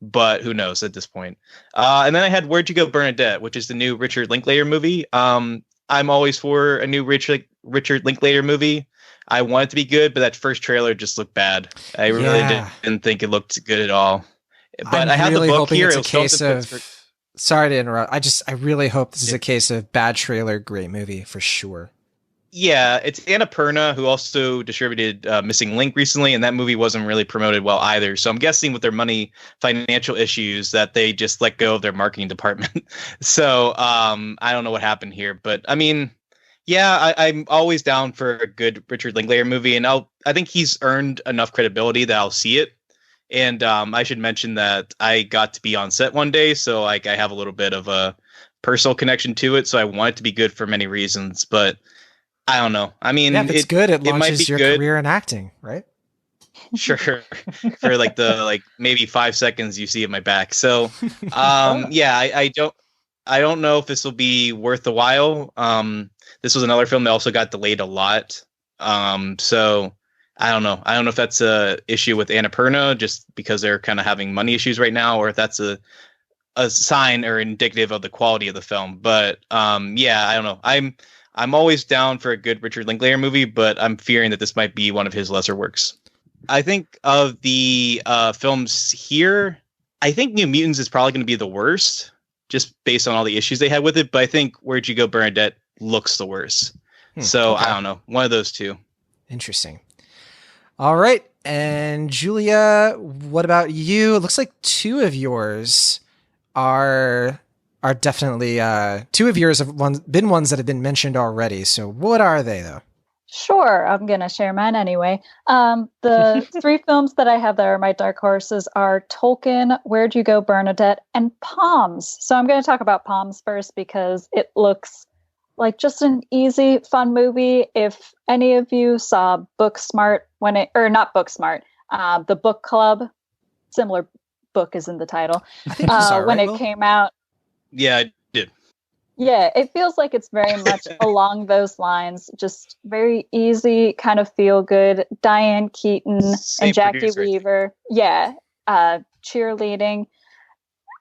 but who knows at this point. And then I had Where'd You Go, Bernadette, which is the new Richard Linklater movie. I'm always for a new Richard Linklater movie. I want it to be good, but that first trailer just looked bad. I really didn't think it looked good at all. But I have the book here. It's a case of... Sorry to interrupt. I really hope this is a case of bad trailer, great movie for sure. Yeah, it's Annapurna, who also distributed Missing Link recently, and that movie wasn't really promoted well either. So I'm guessing with their financial issues, that they just let go of their marketing department. So I don't know what happened here, but I mean, yeah, I'm always down for a good Richard Linklater movie, and I think he's earned enough credibility that I'll see it. And I should mention that I got to be on set one day, so like I have a little bit of a personal connection to it. So I want it to be good for many reasons, but I don't know. I mean, if it's good, it launches your career in acting, right? Sure. For like the maybe 5 seconds you see at my back. So yeah, I don't know if this will be worth the while. This was another film that also got delayed a lot. So I don't know. I don't know if that's a issue with Annapurna just because they're kind of having money issues right now, or if that's a sign or indicative of the quality of the film. But yeah, I don't know. I'm always down for a good Richard Linklater movie, but I'm fearing that this might be one of his lesser works. I think of the films here, I think New Mutants is probably going to be the worst, just based on all the issues they had with it. But I think Where'd You Go, Bernadette looks the worst. So okay. I don't know. One of those two. Interesting. All right. And Julia, what about you? It looks like two of yours are definitely two of yours have been ones that have been mentioned already. So what are they, though? Sure, I'm going to share mine anyway. The three films that I have that are my dark horses are Tolkien, Where'd You Go, Bernadette, and Palms. So I'm going to talk about Palms first because it looks like just an easy, fun movie. If any of you saw Booksmart not Booksmart, the book club, similar book is in the title, when it came out. Yeah, I did. Yeah, it feels like it's very much along those lines. Just very easy, kind of feel good. Diane Keaton and Jackie Weaver. Yeah, cheerleading.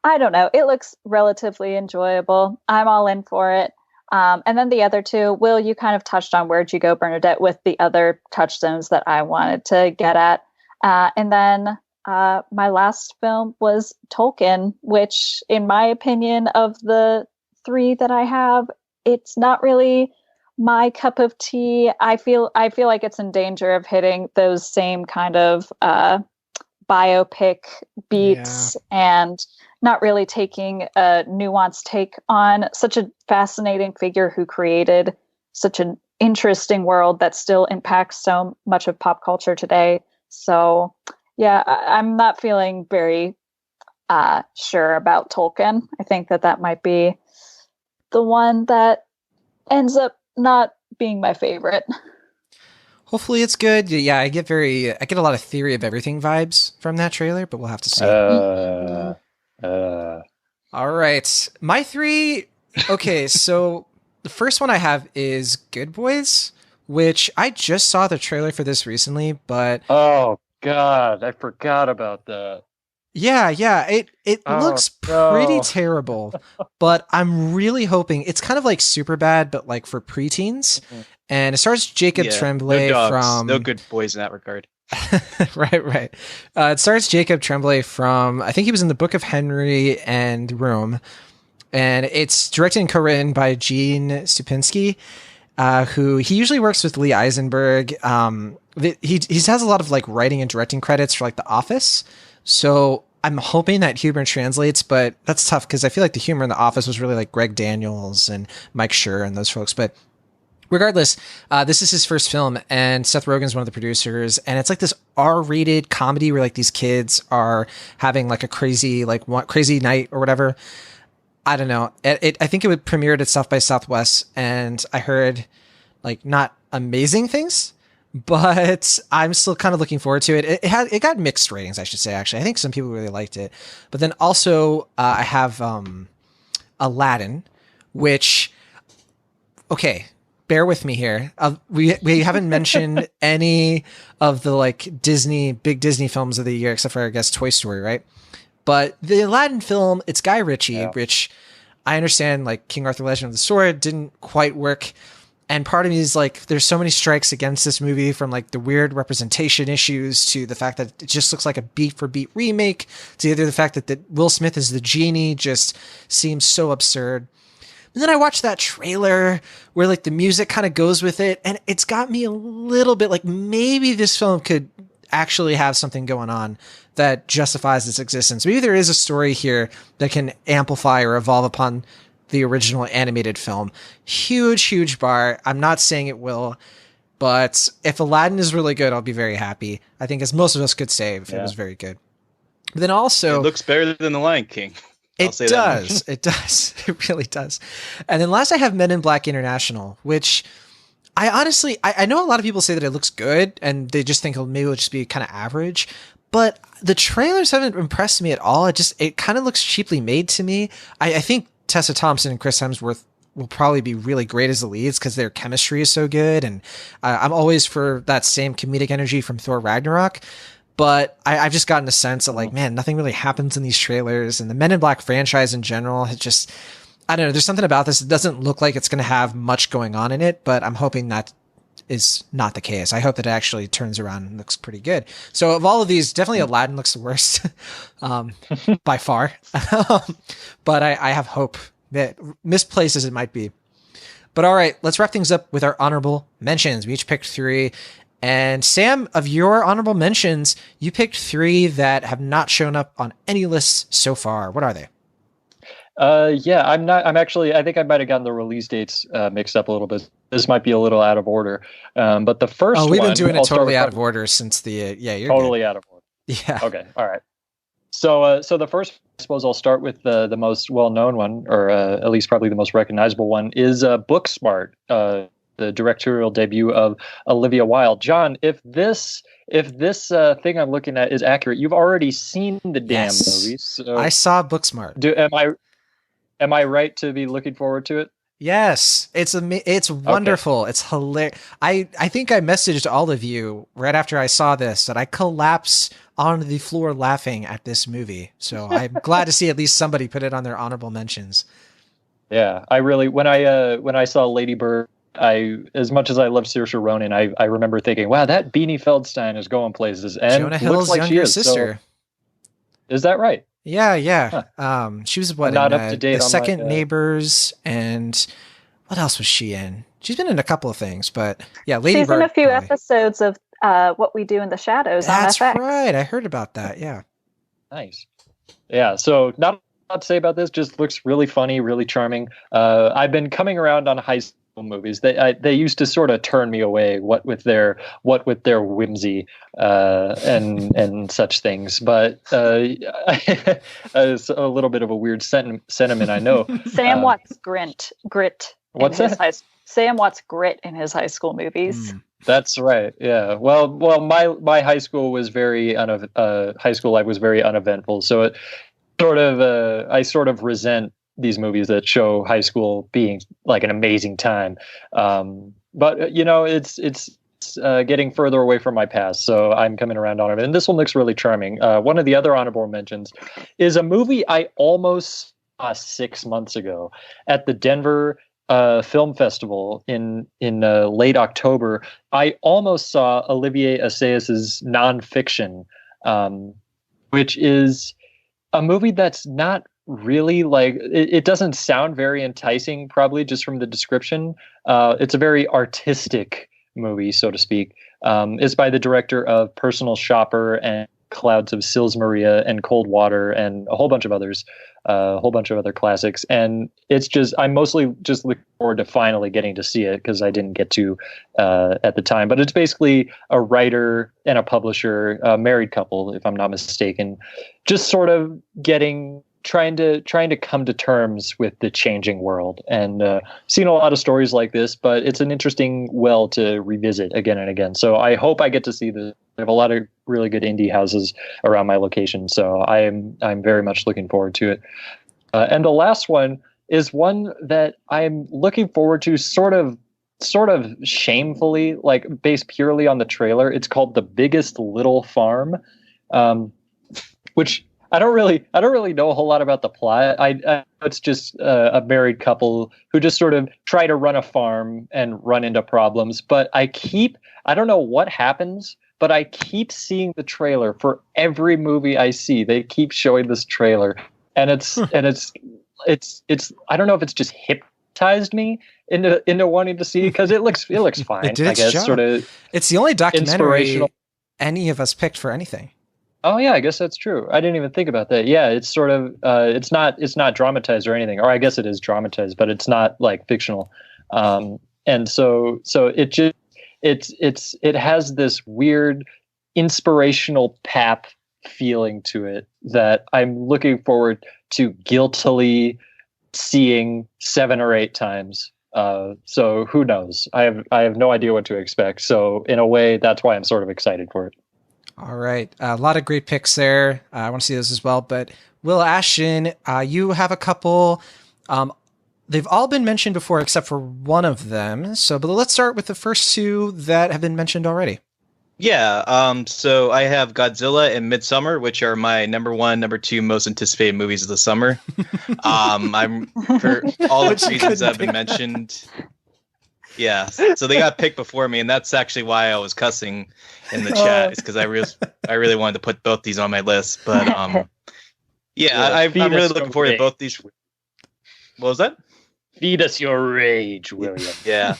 I don't know. It looks relatively enjoyable. I'm all in for it. And then the other two, Will, you kind of touched on Where'd You Go, Bernadette, with the other touchstones that I wanted to get at. And then my last film was Tolkien, which, in my opinion, of the three that I have, it's not really my cup of tea. I feel like it's in danger of hitting those same kind of biopic beats and not really taking a nuanced take on such a fascinating figure who created such an interesting world that still impacts so much of pop culture today. So yeah, I'm not feeling very sure about Tolkien. I think that might be the one that ends up not being my favorite. Hopefully it's good. Yeah, I get a lot of Theory of Everything vibes from that trailer, but we'll have to see. All right. My 3. Okay, so the first one I have is Good Boys, which I just saw the trailer for this recently, but oh God, I forgot about that. Yeah, it looks pretty terrible, but I'm really hoping it's kind of like Superbad, but like for preteens. Mm-hmm. And it stars Jacob Tremblay from no good boys in that regard. right. It stars Jacob Tremblay from, I think he was in The Book of Henry and Rome, and it's directed and co-written by Gene Stupinski, who he usually works with Lee Eisenberg. He has a lot of like writing and directing credits for like The Office. So I'm hoping that humor translates, but that's tough because I feel like the humor in The Office was really like Greg Daniels and Mike Schur and those folks. But regardless, this is his first film, and Seth Rogen's one of the producers, and it's like this R-rated comedy where like these kids are having like a crazy night or whatever. I don't know. I think it premiered at South by Southwest, and I heard like not amazing things, but I'm still kind of looking forward to it. It got mixed ratings, I should say. Actually, I think some people really liked it. But then also I have Aladdin, which okay, bear with me here. We haven't mentioned any of the like big Disney films of the year, except for I guess Toy Story, right? But the Aladdin film, it's Guy Ritchie, which I understand like King Arthur Legend of the Sword didn't quite work. And part of me is like, there's so many strikes against this movie, from like the weird representation issues to the fact that it just looks like a beat for beat remake, to either the fact that Will Smith is the genie just seems so absurd. And then I watched that trailer where like the music kind of goes with it, and it's got me a little bit like maybe this film could actually have something going on that justifies its existence. Maybe there is a story here that can amplify or evolve upon the original animated film. Huge bar. I'm not saying it will, but if Aladdin is really good, I'll be very happy. I think as most of us could say if it was very good. But then also, it looks better than The Lion King. It does. It really does. And then last I have Men in Black International, which I honestly, I know a lot of people say that it looks good and they just think maybe it'll just be kind of average, but the trailers haven't impressed me at all. It kind of looks cheaply made to me. I think Tessa Thompson and Chris Hemsworth will probably be really great as the leads because their chemistry is so good. And I'm always for that same comedic energy from Thor Ragnarok. But I've just gotten a sense that like, man, nothing really happens in these trailers, and the Men in Black franchise in general, it just, I don't know. There's something about this. It doesn't look like it's going to have much going on in it, but I'm hoping that is not the case. I hope that it actually turns around and looks pretty good. So of all of these, definitely Aladdin looks the worst, by far. But I have hope that misplaced as it might be. But all right, let's wrap things up with our honorable mentions. We each picked 3. And Sam, of your honorable mentions, you picked 3 that have not shown up on any lists so far. What are they? I think I might have gotten the release dates mixed up a little bit. This might be a little out of order. But the first one... we've been doing it totally out of order since the... you're totally good. Out of order. Yeah. Okay. All right. So the first, I suppose I'll start with the most well-known one, or at least probably the most recognizable one, is Booksmart, the directorial debut of Olivia Wilde. John, if this thing I'm looking at is accurate, you've already seen the damn movie. So I saw Booksmart. Am I right to be looking forward to it? Yes, it's wonderful. Okay. It's hilarious. I think I messaged all of you right after I saw this that I collapsed on the floor laughing at this movie. So I'm glad to see at least somebody put it on their honorable mentions. Yeah, I really when I saw Lady Bird, as much as I love Saoirse Ronan, I remember thinking, wow, that Beanie Feldstein is going places. And Jonah Hill's looks like younger sister. So, is that right? Yeah. Huh. She was not up to date the on Second Neighbors, and what else was she in? She's been in a couple of things, but yeah, Lady She's Bird, in a few episodes of What We Do in the Shadows on FX. That's right. I heard about that. Yeah. Nice. Yeah. So not a lot to say about this. Just looks really funny, really charming. I've been coming around on High movies. They used to sort of turn me away, what with their whimsy and such things. But it's a little bit of a weird sentiment, I know. Sam watched grit. What's that? Sam watched grit in his high school movies. That's right. Yeah. Well, my high school was very high school life was very uneventful. So it sort of I sort of resent these movies that show high school being like an amazing time. But you know, it's getting further away from my past, so I'm coming around on it. And this one looks really charming. One of the other honorable mentions is a movie I almost saw 6 months ago at the Denver Film Festival in late October. I almost saw Olivier Assayas's Nonfiction, which is a movie that's not really like it doesn't sound very enticing, probably just from the description. It's a very artistic movie, so to speak. It's by the director of Personal Shopper and Clouds of Sils Maria and Cold Water and a whole bunch of others, a whole bunch of other classics. And it's just, I'm mostly just looking forward to finally getting to see it because I didn't get to at the time. But it's basically a writer and a publisher, a married couple, if I'm not mistaken, just sort of trying to come to terms with the changing world. And seen a lot of stories like this, but it's an interesting well to revisit again and again. So I hope I get to see this. I have a lot of really good indie houses around my location, so I'm very much looking forward to it. And the last one is one that I'm looking forward to sort of shamefully, like based purely on the trailer. It's called The Biggest Little Farm, which I don't really know a whole lot about the plot. It's just a married couple who just sort of try to run a farm and run into problems. But I don't know what happens, but I keep seeing the trailer for every movie I see. They keep showing this trailer, and it's I don't know if it's just hypnotized me into wanting to see, because it looks fine. It did, I guess sort of. It's the only documentary any of us picked for anything. Oh yeah, I guess that's true. I didn't even think about that. Yeah, it's sort of it's not dramatized or anything, or I guess it is dramatized, but it's not like fictional. And so it just it has this weird inspirational pap feeling to it that I'm looking forward to guiltily seeing 7 or 8 times. So who knows? I have no idea what to expect. So in a way, that's why I'm sort of excited for it. All right. A lot of great picks there. I want to see those as well. But Will Ashton, you have a couple. They've all been mentioned before except for one of them. But let's start with the first 2 that have been mentioned already. Yeah. So I have Godzilla and Midsummer, which are my number 1, number 2 most anticipated movies of the summer. I'm for all the reasons that have been mentioned. Yeah, so they got picked before me, and that's actually why I was cussing in the chat. It's because I really wanted to put both these on my list. But I'm really looking forward to both these. What was that? Feed us your rage, William. Yeah.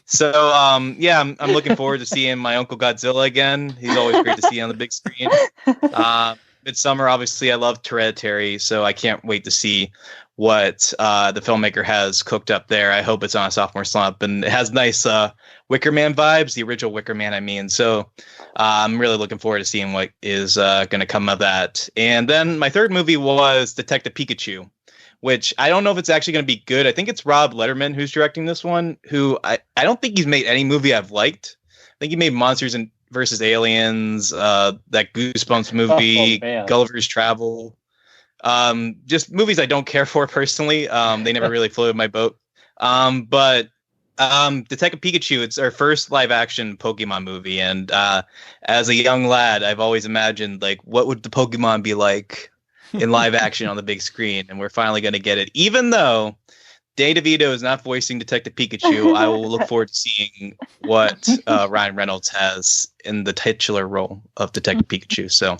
So I'm looking forward to seeing my Uncle Godzilla again. He's always great to see on the big screen. Midsummer, obviously, I loved Hereditary, so I can't wait to see what the filmmaker has cooked up there. I hope it's on a sophomore slump, and it has nice Wicker Man vibes, the original Wicker Man, I mean. So I'm really looking forward to seeing what is going to come of that. And then my third movie was Detective Pikachu, which I don't know if it's actually going to be good. I think it's Rob Letterman who's directing this one, who I don't think he's made any movie I've liked. I think he made Monsters versus Aliens, that Goosebumps movie, Gulliver's Travel. Just movies I don't care for personally. They never really floated my boat. But Detective Pikachu, it's our first live action Pokemon movie. And as a young lad, I've always imagined, like, what would the Pokemon be like in live action on the big screen? And we're finally going to get it. Even though Danny DeVito is not voicing Detective Pikachu, I will look forward to seeing what Ryan Reynolds has in the titular role of Detective Pikachu. So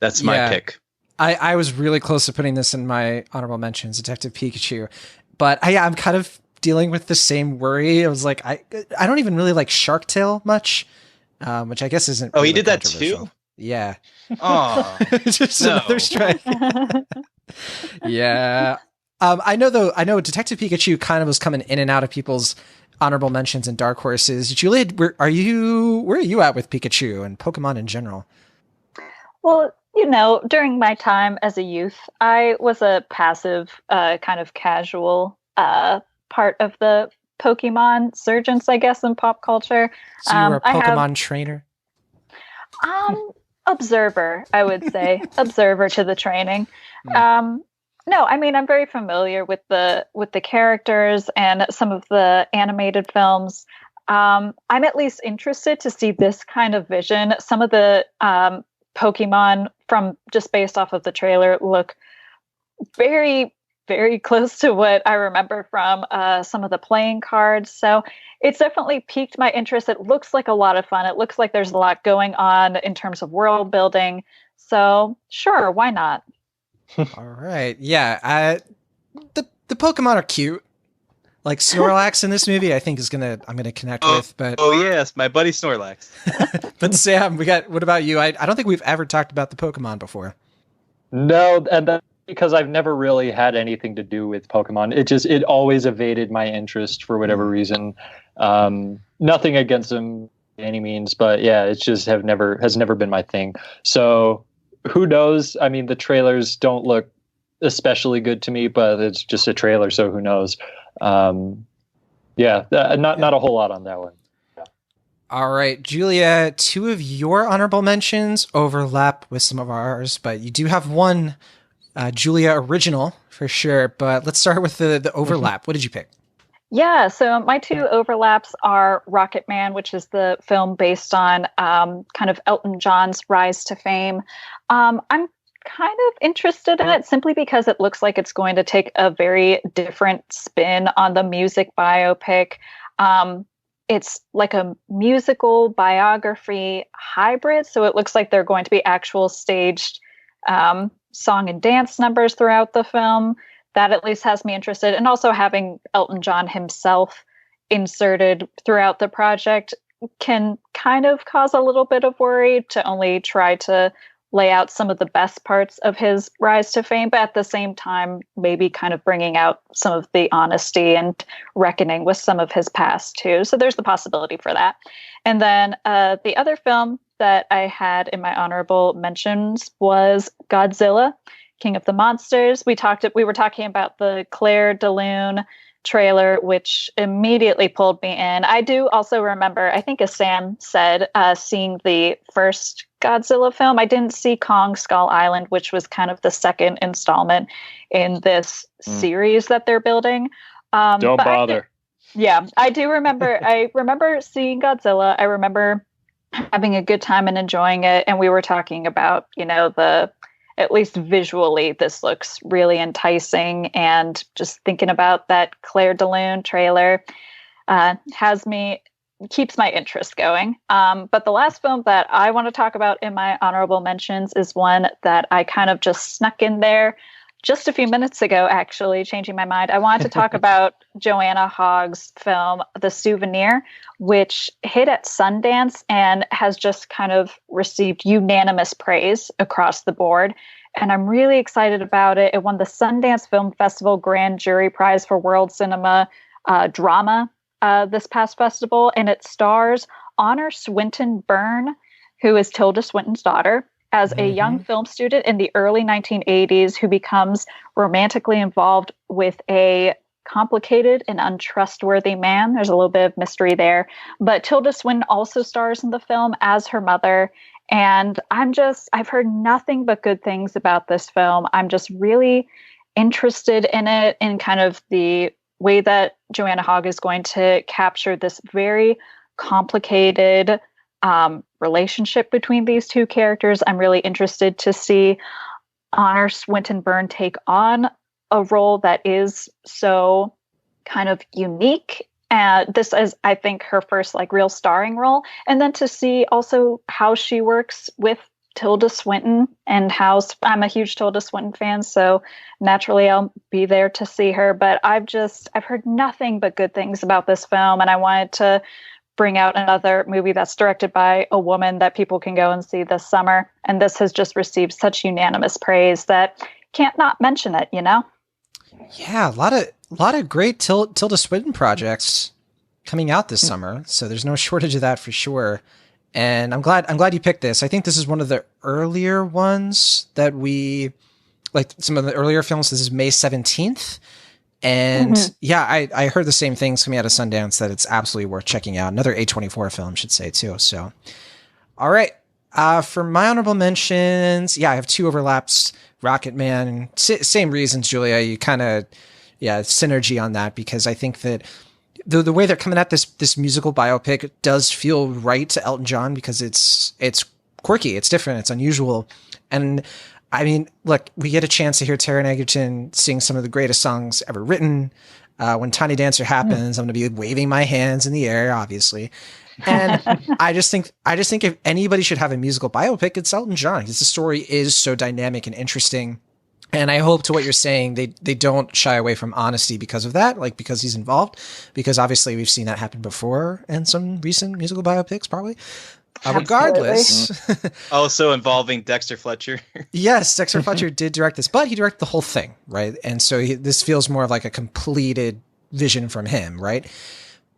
that's my pick. I was really close to putting this in my honorable mentions, Detective Pikachu, but I'm kind of dealing with the same worry. I was like, I don't even really like Shark Tale much, which I guess isn't. Oh, really he did that too? Yeah. Oh, just another strike. Yeah. I know Detective Pikachu kind of was coming in and out of people's honorable mentions and dark horses. Julia, where are you at with Pikachu and Pokemon in general? Well, during my time as a youth, I was a passive, kind of casual part of the Pokemon surgence, I guess, in pop culture. So you were a Pokemon trainer? Observer, I would say. Observer to the training. No, I mean, I'm very familiar with the characters and some of the animated films. I'm at least interested to see this kind of vision. Some of the Pokemon, from just based off of the trailer, look very, very close to what I remember from some of the playing cards. So it's definitely piqued my interest. It looks like a lot of fun. It looks like there's a lot going on in terms of world building. So sure, why not? All right. Yeah. The Pokemon are cute. Like Snorlax in this movie, I think I'm gonna connect with. But yes, my buddy Snorlax. But Sam, what about you? I don't think we've ever talked about the Pokemon before. No, and that's because I've never really had anything to do with Pokemon. It always evaded my interest for whatever reason. Nothing against them by any means, but yeah, it's just has never been my thing. So who knows? I mean, the trailers don't look especially good to me, but it's just a trailer, so who knows? Not a whole lot on that one. Yeah. All right, Julia, 2 of your honorable mentions overlap with some of ours, but you do have one Julia original for sure. But let's start with the overlap. What did you pick? Yeah, so my 2 overlaps are Rocket Man, which is the film based on kind of Elton John's rise to fame. I'm kind of interested in it simply because it looks like it's going to take a very different spin on the music biopic. It's like a musical biography hybrid, so it looks like they're going to be actual staged song and dance numbers throughout the film. That at least has me interested. And also having Elton John himself inserted throughout the project can kind of cause a little bit of worry to only try to lay out some of the best parts of his rise to fame, but at the same time, maybe kind of bringing out some of the honesty and reckoning with some of his past too. So there's the possibility for that. And then the other film that I had in my honorable mentions was Godzilla, King of the Monsters. We were talking about the Claire de Lune trailer, which immediately pulled me in. I do also remember, I think as Sam said, seeing the first Godzilla film. I didn't see Kong Skull Island, which was kind of the second installment in this series that they're building. Don't bother. I do remember. I remember seeing Godzilla. I remember having a good time and enjoying it. And we were talking about, at least visually, this looks really enticing. And just thinking about that Claire de Lune trailer keeps my interest going. But the last film that I want to talk about in my honorable mentions is one that I kind of just snuck in there just a few minutes ago, actually, changing my mind. I wanted to talk about Joanna Hogg's film, The Souvenir, which hit at Sundance and has just kind of received unanimous praise across the board. And I'm really excited about it. It won the Sundance Film Festival Grand Jury Prize for World Cinema Drama this past festival, and it stars Honor Swinton Byrne, who is Tilda Swinton's daughter, as a young film student in the early 1980s who becomes romantically involved with a complicated and untrustworthy man. There's a little bit of mystery there. But Tilda Swinton also stars in the film as her mother. And I've heard nothing but good things about this film. I'm just really interested in it, in kind of the way that Joanna Hogg is going to capture this very complicated relationship between these two characters. I'm really interested to see Honor Swinton Byrne take on a role that is so kind of unique. This is, I think, her first real starring role. And then to see also how she works with Tilda Swinton, and how I'm a huge Tilda Swinton fan, so naturally I'll be there to see her. But I've heard nothing but good things about this film, and I wanted to bring out another movie that's directed by a woman that people can go and see this summer. And this has just received such unanimous praise that can't not mention it, Yeah, a lot of great Tilda Swinton projects. coming out this summer, so there's no shortage of that for sure. And I'm glad you picked this. I think this is one of the earlier ones that we like. Some of the earlier films. This is May 17th. And yeah, I heard the same things coming out of Sundance, that it's absolutely worth checking out. Another A24 film, should say, too. So, all right. For my honorable mentions, yeah, I have two overlaps. Rocket Man, same reasons, Julia. You kind of, synergy on that, because I think that the way they're coming at this musical biopic does feel right to Elton John, because it's quirky, it's different, it's unusual. And I mean, look, we get a chance to hear Taron Egerton sing some of the greatest songs ever written. When Tiny Dancer happens, I'm going to be waving my hands in the air, obviously. And I just think if anybody should have a musical biopic, it's Elton John, because the story is so dynamic and interesting. And I hope, to what you're saying, they don't shy away from honesty because of that, like because he's involved, because obviously we've seen that happen before in some recent musical biopics, probably. Regardless. Also involving Dexter Fletcher. Yes, Dexter Fletcher did direct this, but he directed the whole thing, right? And so this feels more of like a completed vision from him, right?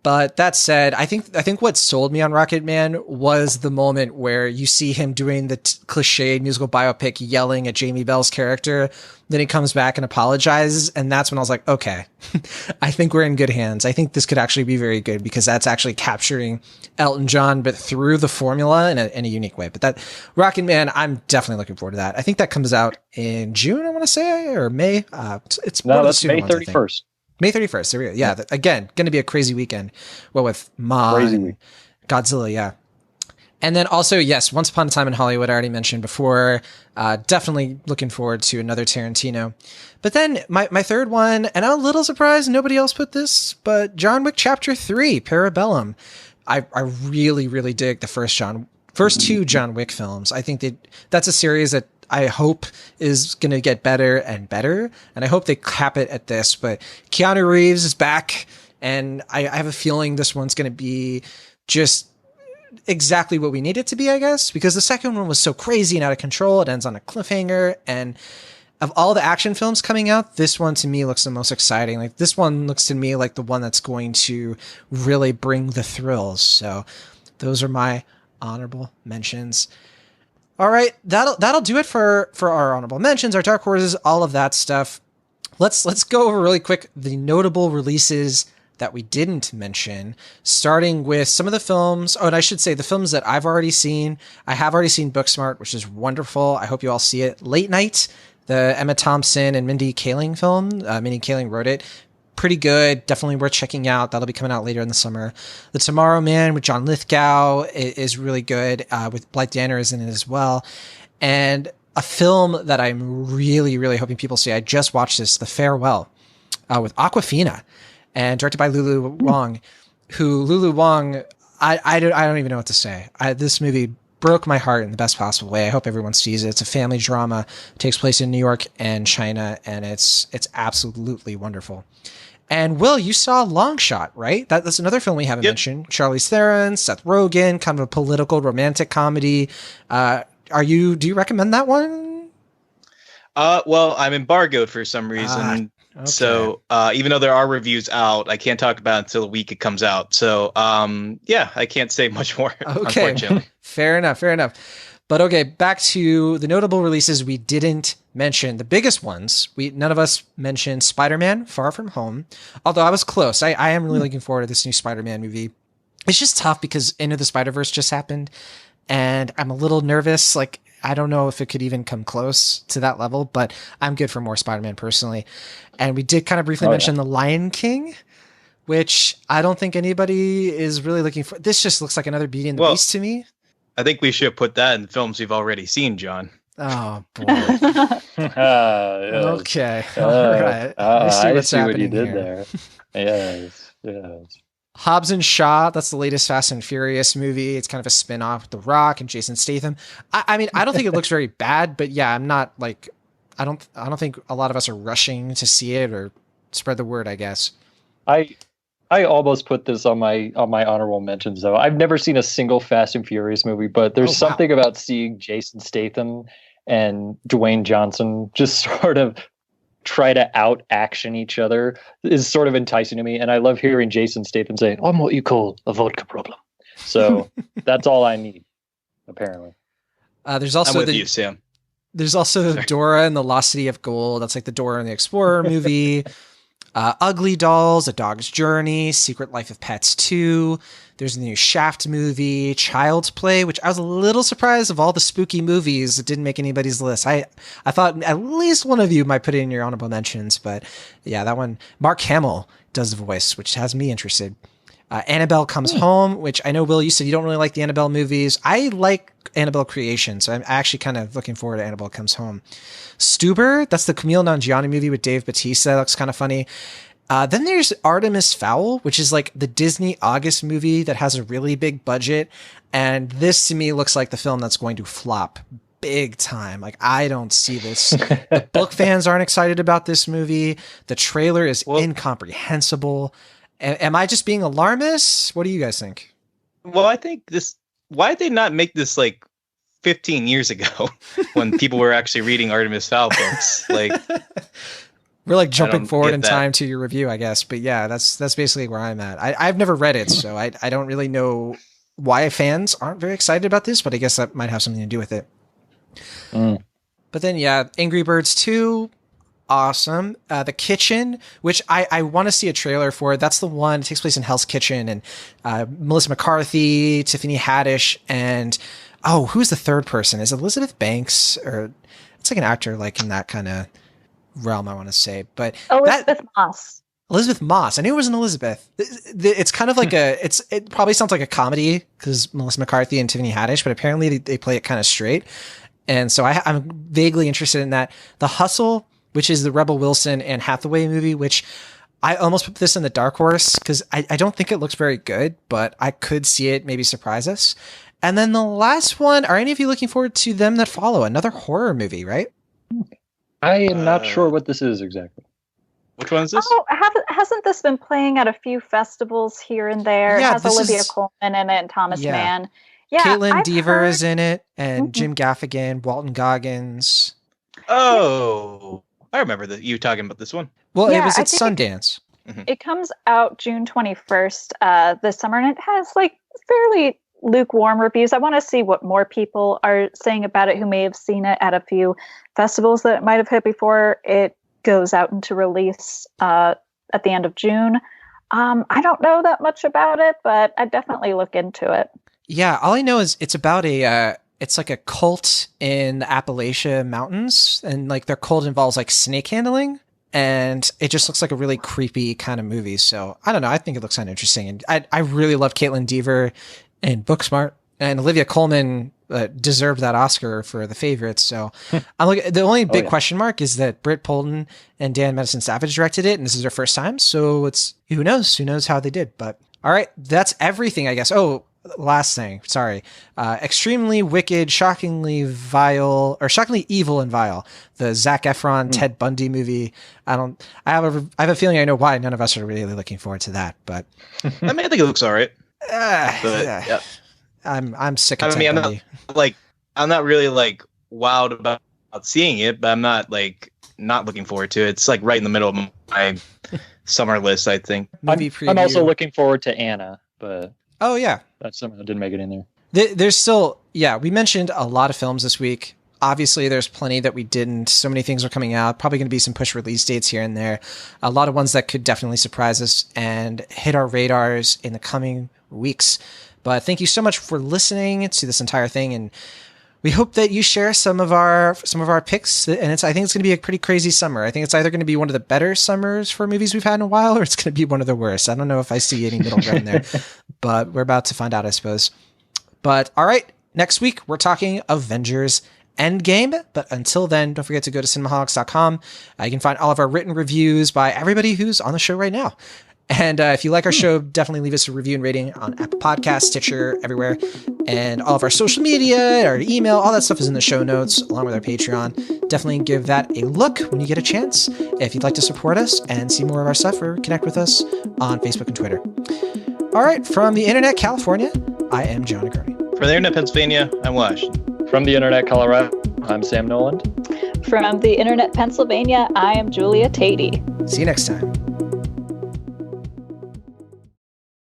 But that said, I think what sold me on Rocket Man was the moment where you see him doing the cliched musical biopic, yelling at Jamie Bell's character. Then he comes back and apologizes. And that's when I was like, okay, I think we're in good hands. I think this could actually be very good, because that's actually capturing Elton John, but through the formula in a unique way. But that Rocket Man, I'm definitely looking forward to that. I think that comes out in June, I want to say, or May. It's that's May 31st. May 31st. There we go. Yeah. Again, going to be a crazy weekend. Well, with Ma and Godzilla. Yeah. And then also, yes, Once Upon a Time in Hollywood, I already mentioned before. Definitely looking forward to another Tarantino. But then my third one, and I'm a little surprised nobody else put this, but John Wick Chapter 3, Parabellum. I really, really dig the first two John Wick films. I think that's a series that I hope is going to get better and better. And I hope they cap it at this. But Keanu Reeves is back. And I have a feeling this one's going to be just exactly what we need it to be, I guess. Because the second one was so crazy and out of control. It ends on a cliffhanger. And of all the action films coming out, this one to me looks the most exciting. Like, this one looks to me like the one that's going to really bring the thrills. So those are my honorable mentions. All right, that'll do it for our honorable mentions, our dark horses, all of that stuff. Let's go over really quick the notable releases that we didn't mention, starting with some of the films. Oh, and I should say the films that I've already seen. I have already seen Booksmart, which is wonderful. I hope you all see it. Late Night, the Emma Thompson and Mindy Kaling film. Mindy Kaling wrote it. Pretty good. Definitely worth checking out. That'll be coming out later in the summer. The Tomorrow Man with John Lithgow is really good, with Blythe Danner is in it as well. And a film that I'm really, really hoping people see. I just watched this, The Farewell, with Awkwafina, and directed by Lulu Wang, I don't even know what to say. This movie broke my heart in the best possible way. I hope everyone sees it. It's a family drama. It takes place in New York and China, and it's absolutely wonderful. And Will, you saw Long Shot, right? That's another film we haven't mentioned. Charlize Theron, Seth Rogen, kind of a political romantic comedy. Do you recommend that one? Well, I'm embargoed for some reason. Okay. So even though there are reviews out, I can't talk about it until the week it comes out. So I can't say much more. Okay, unfortunately. Fair enough. But okay, back to the notable releases we didn't mention. The biggest ones, none of us mentioned Spider-Man: Far From Home. Although I was close. I am really looking forward to this new Spider-Man movie. It's just tough because Into the Spider-Verse just happened, and I'm a little nervous. Like, I don't know if it could even come close to that level, but I'm good for more Spider-Man personally. And we did kind of briefly mention The Lion King, which I don't think anybody is really looking for. This just looks like another Beauty and the Beast to me. I think we should put that in films we've already seen, John. Oh, boy. Okay. All right. I see what you did there. Yes. Hobbs and Shaw, that's the latest Fast and Furious movie. It's kind of a spin-off with The Rock and Jason Statham. I mean, I don't think it looks very bad, but yeah, I'm not like, I don't think a lot of us are rushing to see it or spread the word, I guess. I almost put this on my honorable mentions, though. I've never seen a single Fast and Furious movie, but there's something about seeing Jason Statham and Dwayne Johnson just sort of try to out action each other is sort of enticing to me. And I love hearing Jason Statham say, "I'm what you call a vodka problem." So that's all I need, apparently. There's also I'm with you, Sam. There's also Dora and the Lost City of Gold. That's like the Dora and the Explorer movie. Ugly Dolls, A Dog's Journey, Secret Life of Pets 2. There's the new Shaft movie, Child's Play, which I was a little surprised of all the spooky movies. It didn't make anybody's list. I thought at least one of you might put it in your honorable mentions, but yeah, that one. Mark Hamill does the voice, which has me interested. Annabelle Comes Home, which I know, Will, you said you don't really like the Annabelle movies. I like Annabelle Creation, so I'm actually kind of looking forward to Annabelle Comes Home. Stuber, that's the Camille Nanjiani movie with Dave Bautista. That looks kind of funny. Then there's Artemis Fowl, which is like the Disney August movie that has a really big budget. And this to me looks like the film that's going to flop big time. Like, I don't see this. The book fans aren't excited about this movie. The trailer is incomprehensible. Am I just being alarmist? What do you guys think? Well, I think why did they not make this like 15 years ago when people were actually reading Artemis Fowl books? Like, we're like jumping forward in time to your review, I guess. But yeah, that's basically where I'm at. I've never read it, so I don't really know why fans aren't very excited about this, but I guess that might have something to do with it. But then, yeah, Angry Birds 2, awesome. The Kitchen, which I want to see a trailer for. That's the one. It takes place in Hell's Kitchen, and Melissa McCarthy, Tiffany Haddish, and who's the third person? Is it Elizabeth Banks? Or it's like an actor like in that kind of realm, I want to say. But Elizabeth Moss. Elizabeth Moss. I knew it was an Elizabeth. It's kind of like it probably sounds like a comedy because Melissa McCarthy and Tiffany Haddish, but apparently they play it kind of straight. And so I'm vaguely interested in that. The Hustle, which is the Rebel Wilson and Hathaway movie, which I almost put this in the dark horse because I don't think it looks very good, but I could see it maybe surprise us. And then the last one, are any of you looking forward to Them That Follow? Another horror movie, right? I am not sure what this is exactly. Which one is this? Oh, hasn't this been playing at a few festivals here and there? Yeah, it has Olivia Colman in it and Thomas Mann. Yeah, Caitlin Dever is in it, and Jim Gaffigan, Walton Goggins. Oh, I remember that you talking about this one. Well, it was at Sundance. It comes out June 21st this summer, and it has like fairly lukewarm reviews. I want to see what more people are saying about it who may have seen it at a few festivals that it might have hit before it goes out into release at the end of June. I don't know that much about it, but I'd definitely look into it. Yeah, all I know is it's about it's like a cult in the Appalachia Mountains, and like their cult involves like snake handling, and it just looks like a really creepy kind of movie. So I don't know. I think it looks kind of interesting, and I really love Caitlin Dever and Booksmart, and Olivia Colman deserved that Oscar for The Favorites. So I'm looking. The only big question mark is that Britt Polden and Dan Madison Savage directed it, and this is their first time. So it's who knows how they did. But all right, that's everything, I guess. Oh, last thing, sorry. Extremely Wicked, Shockingly Vile, or Shockingly Evil and Vile, the Zac Efron Ted Bundy movie. I have a feeling I know why none of us are really looking forward to that, but I mean, I think it looks all right. Yeah. I'm sick of Ted Bundy. I'm not really like wowed about seeing it, but I'm not like not looking forward to it. It's like right in the middle of my summer list, I think. I'm also looking forward to Anna, but oh yeah, that's something that didn't make it in there. There's still, we mentioned a lot of films this week. Obviously, there's plenty that we didn't. So many things are coming out. Probably going to be some push release dates here and there. A lot of ones that could definitely surprise us and hit our radars in the coming weeks. But thank you so much for listening to this entire thing, and we hope that you share some of our picks. And I think it's going to be a pretty crazy summer. I think it's either going to be one of the better summers for movies we've had in a while, or it's going to be one of the worst. I don't know if I see any middle ground there, but we're about to find out, I suppose. But all right, next week we're talking Avengers Endgame. But until then, don't forget to go to cinemaholics.com. You can find all of our written reviews by everybody who's on the show right now. And if you like our show, definitely leave us a review and rating on Apple Podcasts, Stitcher, everywhere. And all of our social media, our email, all that stuff is in the show notes, along with our Patreon. Definitely give that a look when you get a chance. If you'd like to support us and see more of our stuff, or connect with us on Facebook and Twitter. All right, from the Internet, California, I am John Agroni. From the Internet, Pennsylvania, I'm Wash. From the Internet, Colorado, I'm Sam Noland. From the Internet Pennsylvania, I am Julia Teti. See you next time.